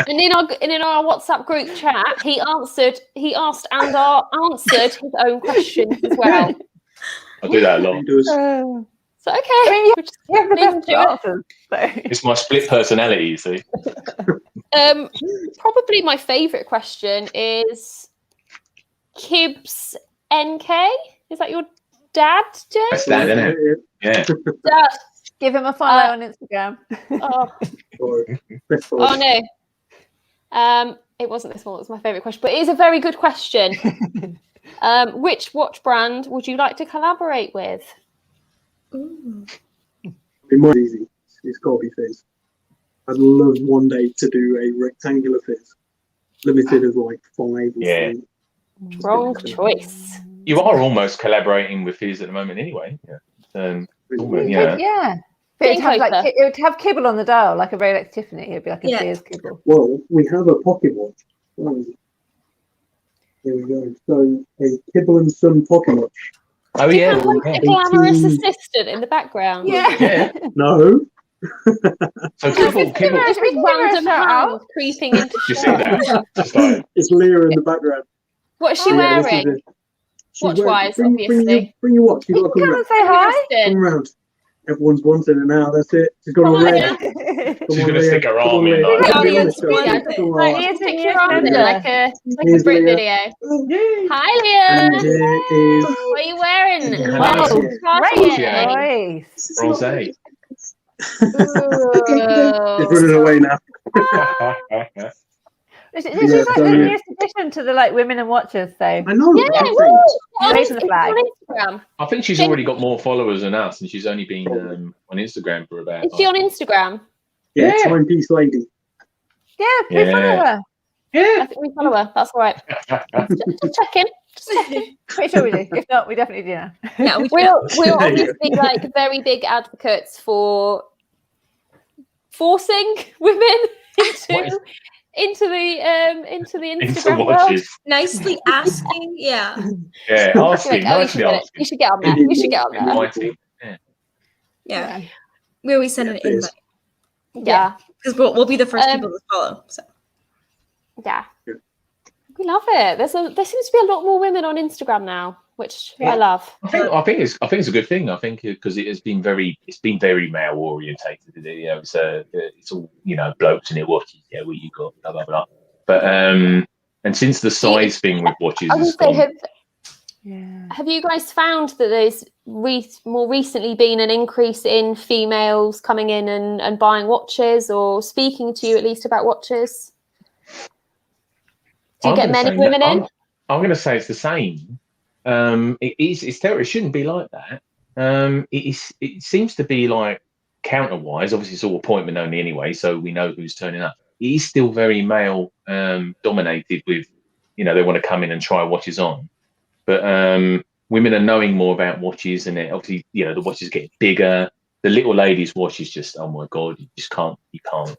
And in our WhatsApp group chat, he asked and answered his own questions as well. I do that a lot. He does. So okay, I mean, you have the leave him best to it. answers. So. It's my split personality, you see. Probably my favourite question is Kibbs NK. Is that your dad, James? That's that, isn't it? Yeah. Dad. Give him a follow on Instagram. Oh no. It wasn't this one. It was my favourite question, but it is a very good question. Which watch brand would you like to collaborate with? Ooh. Mine's easy. It's got to be Fizz. I'd love one day to do a rectangular Fizz, limited as like 5. Yeah. Wrong choice. You are almost collaborating with Fizz at the moment, anyway. Yeah. Yeah. But it would have Kibble on the dial, like a Rolex Tiffany. It'd be like a Sears Kibble. Well, we have a pocket watch. Oh, here we go. So a Kibble and Son pocket watch. Oh yeah. Like a glamorous assistant in the background. Yeah. No. So Kibble. Just random hands creeping into You see that? Just like, It's Leah in the background. What's she Yeah, this is wearing? it. She's Watch-wise, wearing- obviously. Bring your watch. You've got to come Come round. and say hi. Come round. Everyone's wanting it now. That's it. She's got a Come on, red. Leah. she's going to stick her arm in. The Like, audience Come on, wanted Leah. it. Come Right, on. you Here's stick Leah. your arm in Leah. like a Here's Brit Leah. video. Hi, And Leah. here is What are you wearing? Hello. Great Yeah. voice. Rosé. it's running away now. This is like so, the yeah. newest addition to the women and watchers. So I know. Yeah, I think. on Raising the flag. Instagram. I think she's already got more followers than us, and she's only been on Instagram for about. Is she on Instagram? Yeah, Yeah. timepiece lady. yeah, please follow her. I think we follow her. That's all right. Just checking. Pretty sure we do. If not, we definitely do now. Yeah, We're There you obviously like very big advocates for forcing women into the Instagram world. watches. nicely asking. Yeah. Yeah, asking, nicely asking. You should get on there. You should get on there. Inviting. Yeah. We always send an invite Yeah. because we'll be the first people to follow. So Yeah. We love it. There seems to be a lot more women on Instagram now, which I love. I think it's a good thing. I think because it's been very male orientated. It's all blokes in their watches. Yeah, what you got, blah blah blah. But and since the size thing with watches I has would say, gone, have you guys found that there's more recently been an increase in females coming in and buying watches or speaking to you at least about watches? Do you get many women in? I'm going to say it's the same. It's terrible. It shouldn't be like that. It seems to be like counter-wise. Obviously, it's all appointment only anyway, so we know who's turning up. it is still very male dominated with, you know, they want to come in and try watches on. But women are knowing more about watches, and then obviously, you know, the watches get bigger. The little ladies' watch is just, oh my god, you can't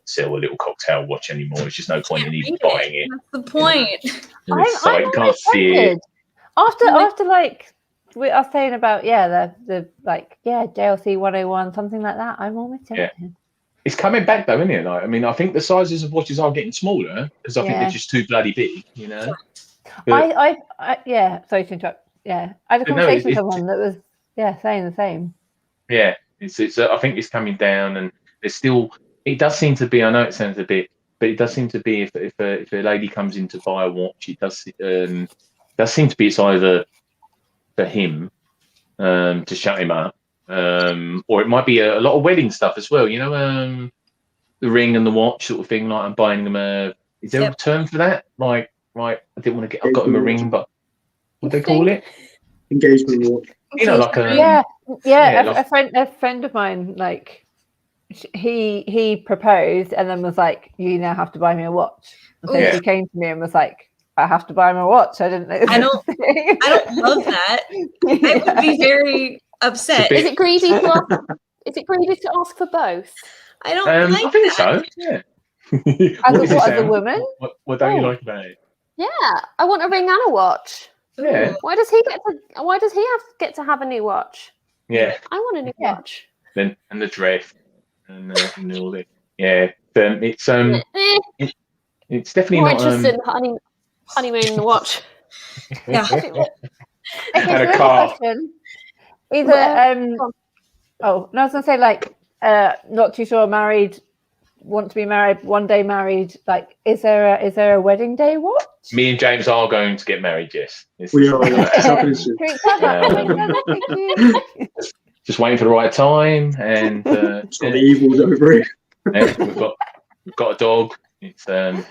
sell a little cocktail watch anymore. There's just no point in even buying it. That's the point. You know? It's like you can't almost see it. tempted. After like we are saying about the like JLC 101, something like that. I'm almost tempted. Yeah. It's coming back though, isn't it? Like, I mean, I think the sizes of watches are getting smaller because I think they're just too bloody big, you know. But, I sorry to interrupt. Yeah, I had a conversation with someone that was saying the same. Yeah, it's I think it's coming down, and there's still. It does seem to be. I know it sounds a bit, but it does seem to be if a lady comes in to buy a watch, it does seem to be it's either for him to shut him up, or it might be a lot of wedding stuff as well. You know, the ring and the watch sort of thing. Like I'm buying them a. Is there a term for that? Like, right, I didn't want to get. I've got him a ring, but what do they call it? Engagement watch. You know, like a a friend of mine, like he proposed and then was like, "You now have to buy me a watch." And so she came to me and was like, "I have to buy him a watch." I didn't know. I don't love that. I would be very upset. Is it greedy to ask? Is it greedy to ask for both? I don't like I think that. so. Yeah. As a woman, what don't you like about it? Yeah, I want a ring and a watch. Yeah. Why does he get to have a new watch? Yeah. I want a new watch. Then and the dress and all this. Yeah. It's it's definitely more not interested in honeymoon watch. Yeah. And a car. Either I was gonna say like not too sure, married, want to be married, one day married. Like, is there a wedding day watch? Me and James are going to get married. Yes, We are. Just waiting for the right time, and it's got the evils over it. we've got a dog. It's no,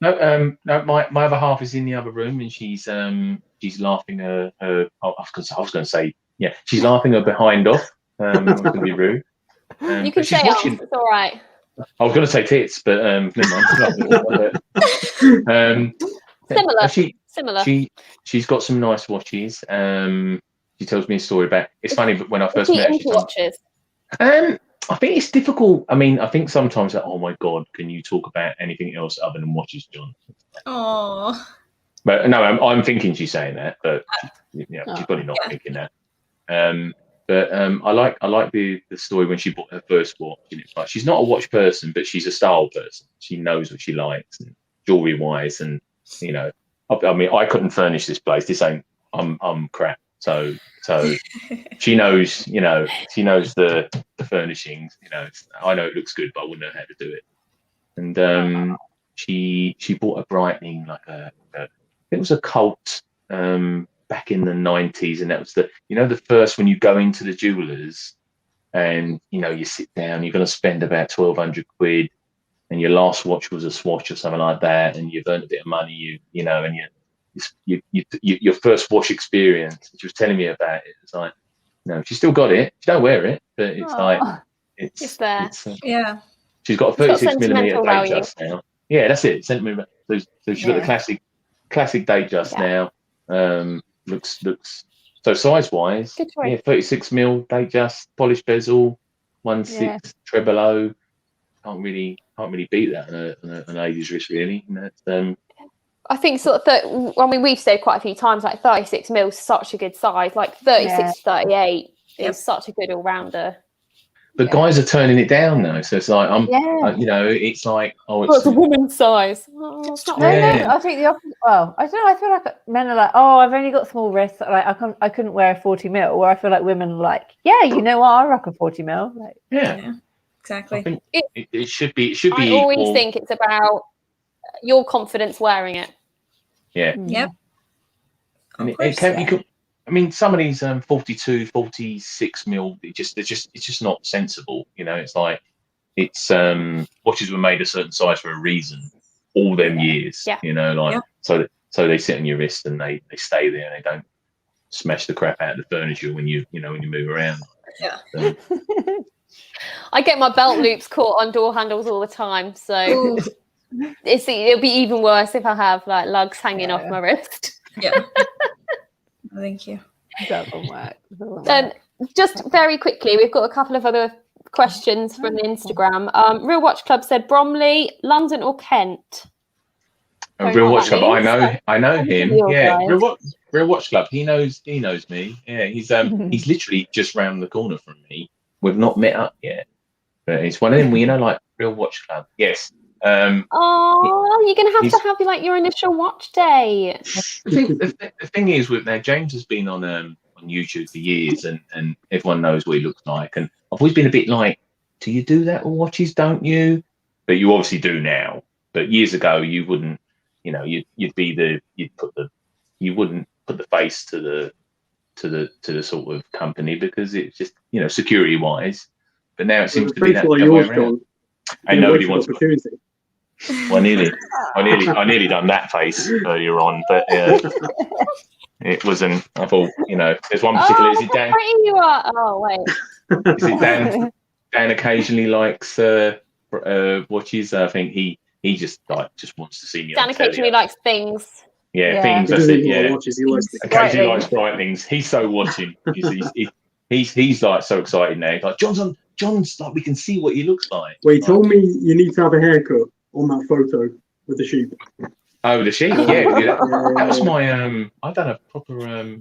my other half is in the other room, and she's laughing her. I was going to say, she's laughing her behind off. I was going to be rude. You can say it's all right. I was going to say tits, but never mind. Similar. She's got some nice watches. She tells me a story about. It's funny, but when I first met her, watches. I think it's difficult. I mean, I think sometimes that, oh my god, can you talk about anything else other than watches, John? Oh. But no, I'm thinking she's saying that, but she's probably not thinking that. But I like the story when she bought her first watch, and it's like she's not a watch person, but she's a style person. She knows what she likes, and jewelry wise, and you know, I mean, I couldn't furnish this place. This ain't. I'm crap. So she knows, she knows the furnishings. I know it looks good, but I wouldn't know how to do it. And she bought a Breitling, like it was a Colt back in the 90s, and that was the first when you go into the jewelers and you sit down, you're going to spend about 1,200 quid, and your last watch was a Swatch or something like that, and you've earned a bit of money, and your first watch experience. She was telling me about it. It's like, she still got it. She don't wear it, but it's like it's there. She's got a 36mm Datejust now. Yeah, that's it. Sentimental. So she's got the classic Datejust now. Looks so size wise. 36mm Datejust, polished bezel, 1/6 treble O. Can't really beat that on a lady's wrist, really. And that's, I think we've said quite a few times, like 36mm is such a good size. Like 36 to 38 is such a good all-rounder. But guys are turning it down now, so it's like it's like it's a woman's size. It's not. No, I think the opposite. Well, I don't know. I feel like men are like, I've only got small wrists. Like I couldn't wear a 40mm. Where I feel like women are like, I rock a 40mm. Like, exactly. I think it should be. I always think it's about your confidence wearing it. Yeah. Yep. And I mean, some of these 42, 46mm, it's just not sensible. It's like watches were made a certain size for a reason all them years. Yeah. So they sit on your wrist and they stay there, and they don't smash the crap out of the furniture when you move around. Yeah. I get my belt loops caught on door handles all the time, so it'll be even worse if I have like lugs hanging off my wrist. Yeah. Thank you. Doesn't work. Just very quickly, we've got a couple of other questions from the Instagram. Real Watch Club said Bromley, London or Kent? Real Watch Club. I know him. Yeah, guys. Real Watch Club. He knows me. Yeah, he's literally just round the corner from me. We've not met up yet, but it's one of them. Like Real Watch Club. Yes. You're gonna have to have like your initial watch day. I think the thing is with now, James has been on YouTube for years, and everyone knows what he looks like. And I've always been a bit like, do you do that with watches? Don't you? But you obviously do now. But years ago, you wouldn't. You'd wouldn't put the face to the sort of company because it's just security wise. But now it seems to be that way around. And nobody wants opportunity. Well, I nearly done that face earlier on, but it wasn't. I thought, there's one particular. Is it Dan? Pretty you are. Oh wait. Is it Dan? Dan occasionally likes watches. I think he just wants to see me. Dan occasionally likes things. Yeah, things. That's it. Yeah. Watches, he likes occasionally likes bright things. He's so watching. He's like so excited now. He's like John's like we can see what he looks like. Well, he told me you need to have a haircut on that photo with the sheep. Oh, the sheep, yeah. That was my I done a proper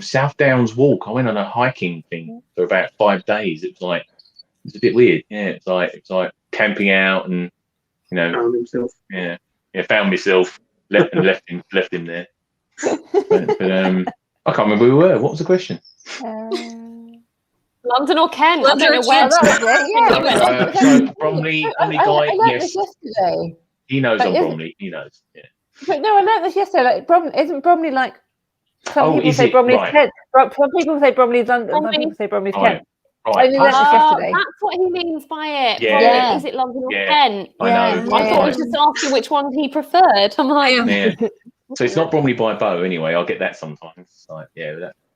South Downs walk. I went on a hiking thing for about 5 days. It was a bit weird. Yeah, it's like camping out and found himself. Yeah, found myself. Left him there. But I can't remember who we were. What was the question? London or Kent? London I don't know where. Yeah. So Bromley, only I guy. learned Yes, this yesterday. he knows I'm Bromley. He knows. Yeah. But no, I learned this yesterday. Like, isn't Bromley like? Some people say Bromley's right. Kent. Some people say Bromley's London. Some people say Bromley's Right. Kent. Right. I knew that was yesterday. That's what he means by it. Yeah. Bromley, is it London or Kent? I know. I thought I was just asking which one he preferred. I'm like, Yeah. So it's not Bromley by Bow anyway. I'll get that sometimes. It's like,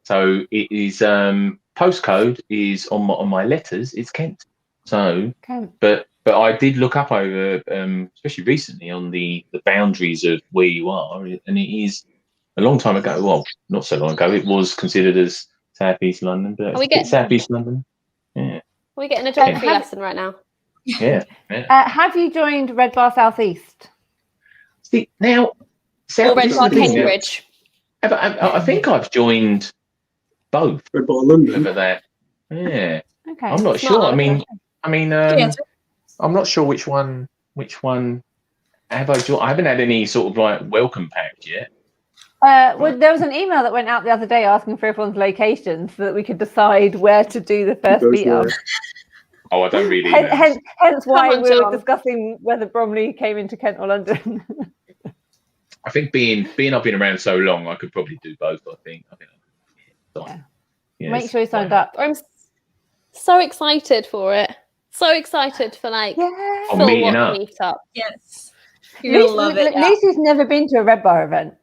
so it is. Postcode is on my letters. It's Kent. So, but I did look up over, especially recently, on the boundaries of where you are, and it is a long time ago. Well, not so long ago. It was considered as South East London, but it's South East London. Yeah. Are we getting a geography lesson right now? Yeah. Have you joined Red Bar South East? See now, Or Red Bar Cambridge? I think I've joined both. Red Bar London. Over there. Yeah. Okay. I'm not sure. I mean, I'm not sure which one have I joined. I haven't had any sort of like welcome pack yet. Well, there was an email that went out the other day asking for everyone's location so that we could decide where to do the first meetup. Oh, I don't really. Hence why on, we were John. discussing whether Bromley came into Kent or London. I think being I've been around so long, I could probably do both. I think. Yes. Make sure you signed up. I'm so excited for it. So excited for full meeting up. meetup. Yes. You're gonna love it. Lucy's never been to a Red Bar event.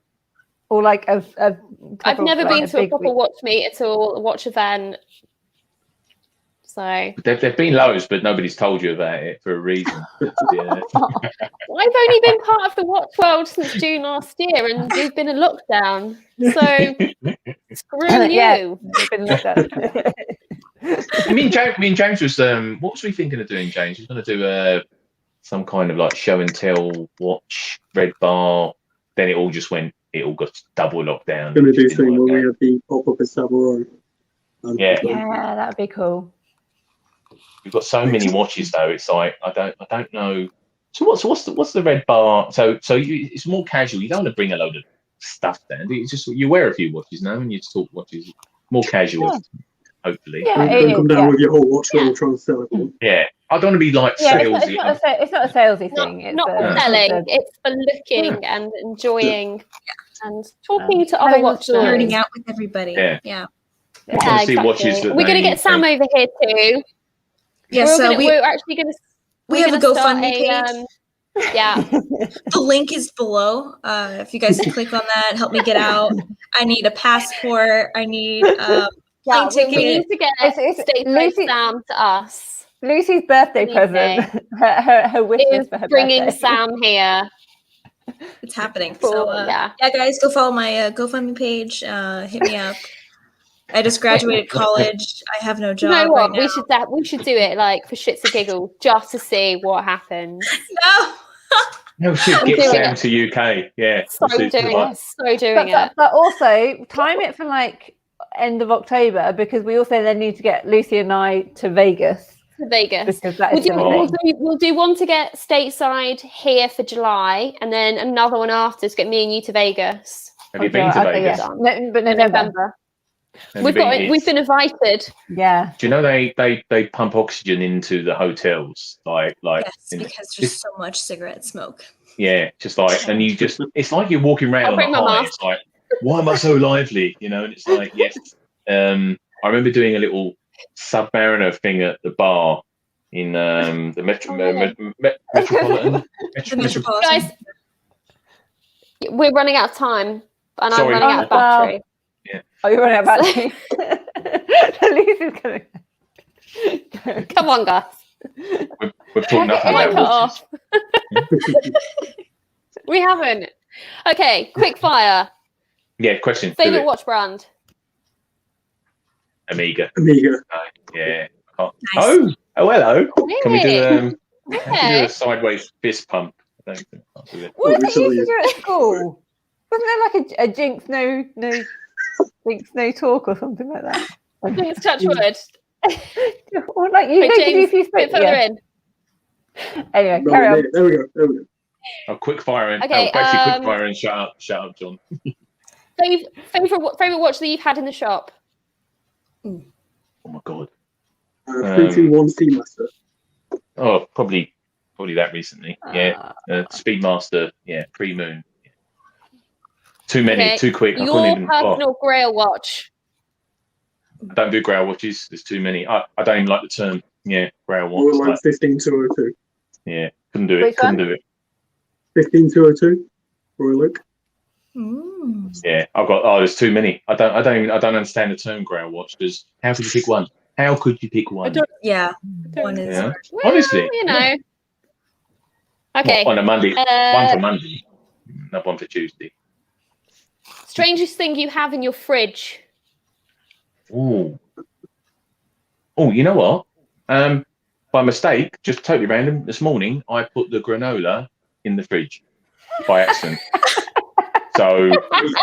Or like a I've never been to a proper week. watch meet at all, a watch event. So There've been loads, but nobody's told you about it for a reason. Yeah. I've only been part of the watch world since June last year, and we've been in lockdown. So screw you. Yeah, we've been looked at. Me and James was what was we thinking of doing, James? He was going to do some kind of like show and tell watch Red Bar. Then it all got double lockdown. Going to do something where we have the pop up at Savoy. Yeah, that would be cool. We've got so many watches though. It's like I don't know. So what's the Red Bar? So it's more casual. You don't want to bring a load of stuff down. It's just you wear a few watches now and you talk watches. More casual, hopefully. Yeah, Don't come down with your whole watch and try and sell it. Yeah, I don't want to be like salesy. It's not a salesy thing. Not for selling. It's for looking and enjoying and talking to other watch Learning nerds. out with everybody. Yeah. I want to see watches that we're going to get Sam over here too. Yeah, we're actually going to. We have a GoFundMe page. Yeah. The link is below. If you guys click on that, help me get out. I need a passport. I need plane ticket. We need to get Lucy Sam to us. Lucy's birthday Lucy. present. Her wish list Is for her bringing birthday. Sam here. It's happening. For- So yeah. guys, go follow my GoFundMe page. Hit me up. I just graduated college. I have no You job know what? right now. We should do it like for shits and giggles, just to see what happens. No. No, we should I'm get doing Sam it. to UK. Yeah. So We'll doing like- it. So doing it. But also time it for like end of October, because we also then need to get Lucy and I to Vegas, To Vegas. because that We'll is do, going to be we'll do one to get stateside here for July, and then another one after to get me and you to Vegas. Have you been to Vegas? Yeah. No, but November. Have you been? We've been invited. Yeah. Do you know they pump oxygen into the hotels? Like Yes, in- because there's so much cigarette smoke. yeah, just like, and you just, it's like you're walking around I'll on bring a my high. mask. It's like, why am I so lively? You know, and it's like, yes. I remember doing a little Submariner thing at the bar in the Metropolitan. Metropolitan. Guys, we're running out of time, and Sorry. I'm running out of battery. Oh, you're running out of battery. Lucy's going to. Come on, guys. We've talked nothing Might about cut watches. off. We haven't. Okay, quick fire. Yeah, question. Do Favorite it. watch brand? Amiga. Amiga. Yeah. I can't- Nice. Oh, hello. Can we do Really? can we do Okay. a sideways fist pump? I don't think I can't do it. What did you Recently- used to do at school? Wasn't there like a jinx no talk or something like that? Let's touch wood. Or like you Wait, know, James, if you a bit spoke. further Yeah. in. Anyway, No, carry on. there we go. There we go. Oh, quick fire and Okay, basically quick fire and shut up, John. Favorite watch that you've had in the shop? Oh my god. 321 Speedmaster. Oh, probably that recently. Yeah, Speedmaster. Yeah, pre-moon. Yeah. Too many, Okay. too quick. I Your couldn't even. personal grail watch. I don't do grail watches. There's too many. I don't even like the term. Yeah, grail watch. Royal Line Like, 15202. yeah, couldn't do it. Which Couldn't one? do it. 15202. Royal Oak. Mm. Yeah, I've got. Oh, there's too many. I don't understand the term grail watch. Because how could you pick one? How could you pick one? Yeah, one is. Yeah. Well, Honestly, you know. Okay. On a Monday, one Uh, for Monday, not one for Tuesday. strangest thing you have in your fridge. Ooh. Oh, you know what? By mistake, just totally random. This morning, I put the granola in the fridge by accident. So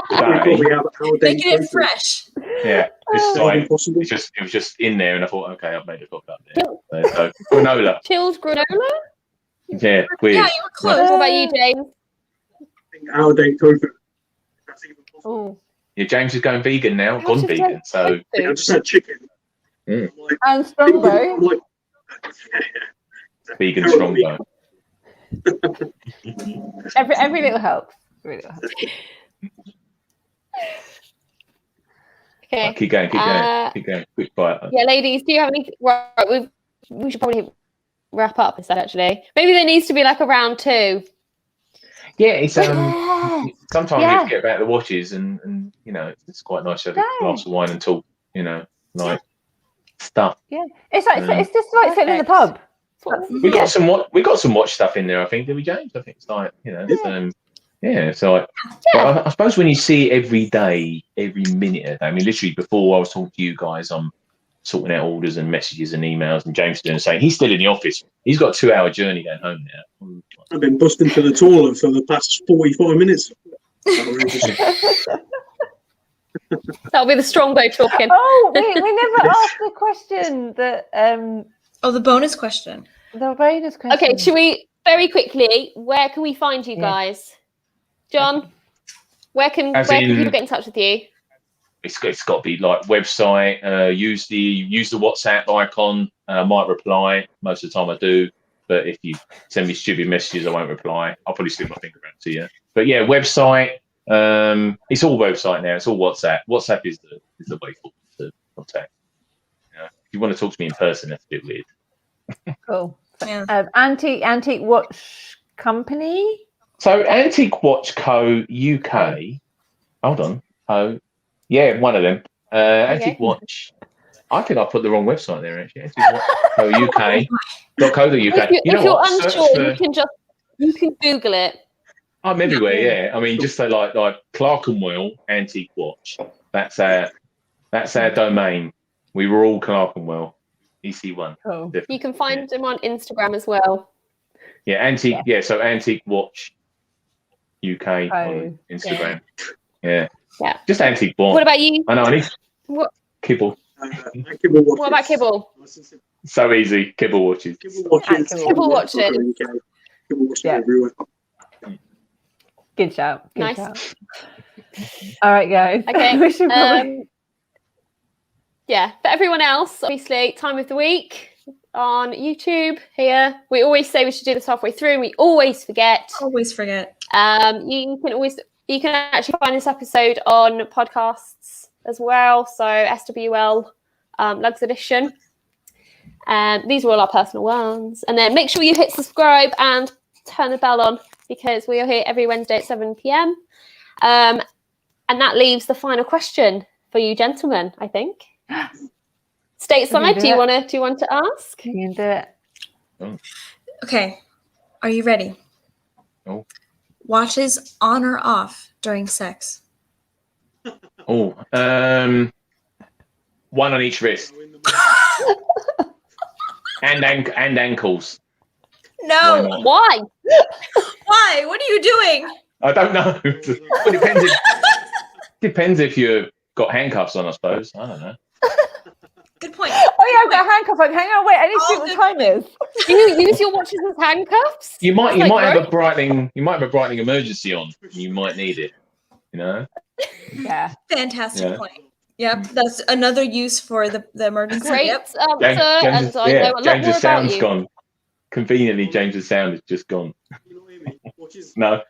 Probably today, have our Making it fresh. yeah, it's like Impossible. it was just in there, and I thought, okay, I've made a fuck up there. So granola, Chilled granola? yeah, weird. Yeah, you were close. What about you, James? Our day tofu. That's even possible. Oh. Yeah, James is going vegan now, How gone to vegan. take So I just had chicken. Mm. I'm like, And Strongbow. I'm like, vegan strongbow. Every little helps. Every little helps. Okay. Keep going. Quick fire. Yeah, ladies, do you have any? Right, we should probably wrap up instead. Actually, maybe there needs to be like a round two. Yeah, it's Yeah. sometimes Yeah. you forget about the watches, and you know it's quite nice to have a Yeah. glass of wine and talk. You know, like stuff. Yeah. It's like Yeah. it's just like sitting in the Perfect. pub. We got some watch stuff in there. I think, did we, James? I think it's like, you know, yeah. So I suppose when you see it every day, every minute of the day, I mean, literally before I was talking to you guys, I'm sorting out orders and messages and emails, and James is doing the same. He's still in the office. He's got a 2-hour journey going home now. I've been busting to the toilet for the past 45 minutes. Outrageous. That'll be the Strongbow talking. Oh, we never asked the question that Oh, the bonus question. the Raiders question. Okay, should we very quickly? Where can we find you Yeah. guys, John? Where can As people in- get in touch with you? It's got to be like website. Use the WhatsApp icon. Might reply most of the time. I do, but if you send me stupid messages, I won't reply. I'll probably slip my finger around to you. But yeah, website. It's all website now. It's all WhatsApp. WhatsApp is the way forward to contact. If you want to talk to me in person, that's a bit weird. Cool. Yeah. Antique Watch Company. So Antique Watch Co. UK. Hold on. Oh, yeah, one of them. Antique Watch. I think I put the wrong website there actually. UK.co.uk. If you're unsure, you can Google it. I'm everywhere, yeah. I mean, just say like Clerkenwell Antique Watch. That's our domain. We were all Clerkenwell, EC1. Cool. You can find them on Instagram as well. Yeah, antique. Yeah, so Antique Watch UK on Instagram. Yeah. Just Antique Watch. What about you? I know. I need What? Kibble. Kibble watches. What about Kibble? So easy. Kibble watches. Kibble watches. Kibble watches. Kibble watches everywhere. Good shout. Good Nice. shout. All right, guys. Okay. We should probably... Yeah, for everyone else, obviously, time of the week on YouTube here. We always say we should do this halfway through, and we always forget. Always forget. You can actually find this episode on podcasts as well. So SWL Lugs Edition. These are all our personal ones. And then make sure you hit subscribe and turn the bell on, because we are here every Wednesday at 7 p.m. And that leaves the final question for you gentlemen, I think. Stateside, do you want to ask? You can do it. Oh. Okay. Are you ready? Oh. Watches on or off during sex? Oh, one on each wrist. and ankles. No. Why? Why? What are you doing? I don't know. It depends if you've got handcuffs on, I suppose. I don't know. Good point. Oh yeah, I've got a handcuff. Like, hang on, wait, I need to see what the time is. Do you use your watches as handcuffs? You might have a brightening emergency on. You might need it. You know. Yeah. Fantastic point. Yep, that's another use for the emergency. Great Yep. answer, I know a lot James's more about sound's you. gone. Conveniently, James's sound is just gone. No.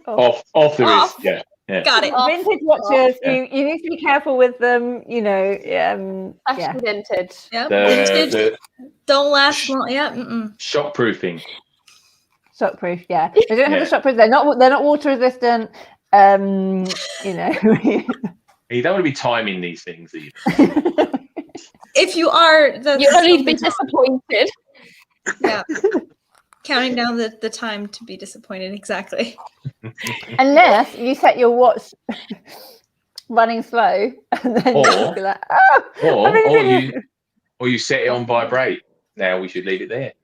Off the wrist. Yeah. Got it. Vintage watches, you need to be careful with them, you know. Fashion vintage. Yep. The Don't last long. Yeah. shockproofing. Shockproof, yeah. They don't have the shockproof. They're not water resistant. You know. You don't want to be timing these things either. If you are, you don't need to be disappointed. Yeah. Counting down the time to be disappointed, exactly. Unless you set your watch running slow, and then you'll be like, or you set it on vibrate. Now we should leave it there.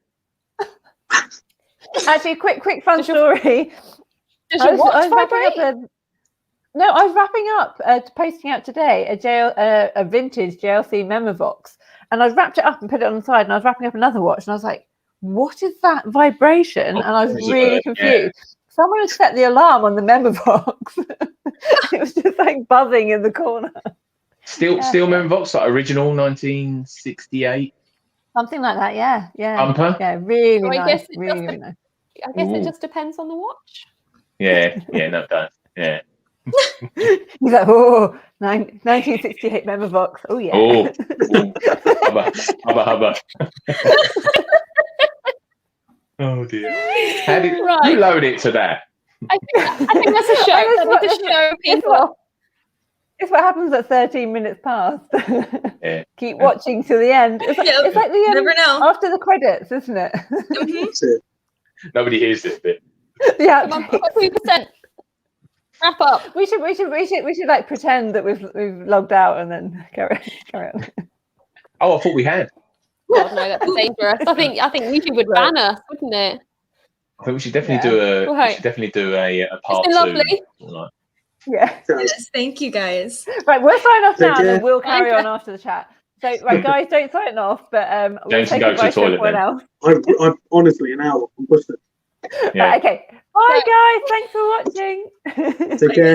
Actually, quick fun story. Does your watch vibrate? I was wrapping up, posting out today a vintage JLC memo box, and I wrapped it up and put it on the side, and I was wrapping up another watch, and I was like, what is that vibration? And I was really confused. Someone had set the alarm on the memo box. It was just like buzzing in the corner. Still memo box, like original 1968. Something like that, yeah. Bumper? Yeah, really So nice. Really nice. I guess it just depends on the watch. Yeah, no, it does. Yeah. He's like, 1968 memo box. Oh, yeah. Oh. Hubba. Oh dear. How did you load it to that? I think that's a show. That's a show people. It's what happens at 13 minutes past. Yeah. Keep watching to the end. It's like the never know. after the credits, isn't it? That's it. Nobody hears this bit. Yeah. Come on, 2%. Wrap up. We should like pretend that we've logged out and then carry on. Oh, I thought we had. God, no, that's dangerous. I think YouTube would ban us, wouldn't it? I think we should definitely do a part It's been two. lovely. Yeah. Yes, thank you guys. Right, we'll sign off now, and care. then we'll carry on after the chat. So, right, guys, don't sign off, but we'll James say can go to goodbye the toilet everyone then. else. I'm honestly an hour. I'm busted. Yeah. Right, okay. Bye, guys. Thanks for watching. Take care.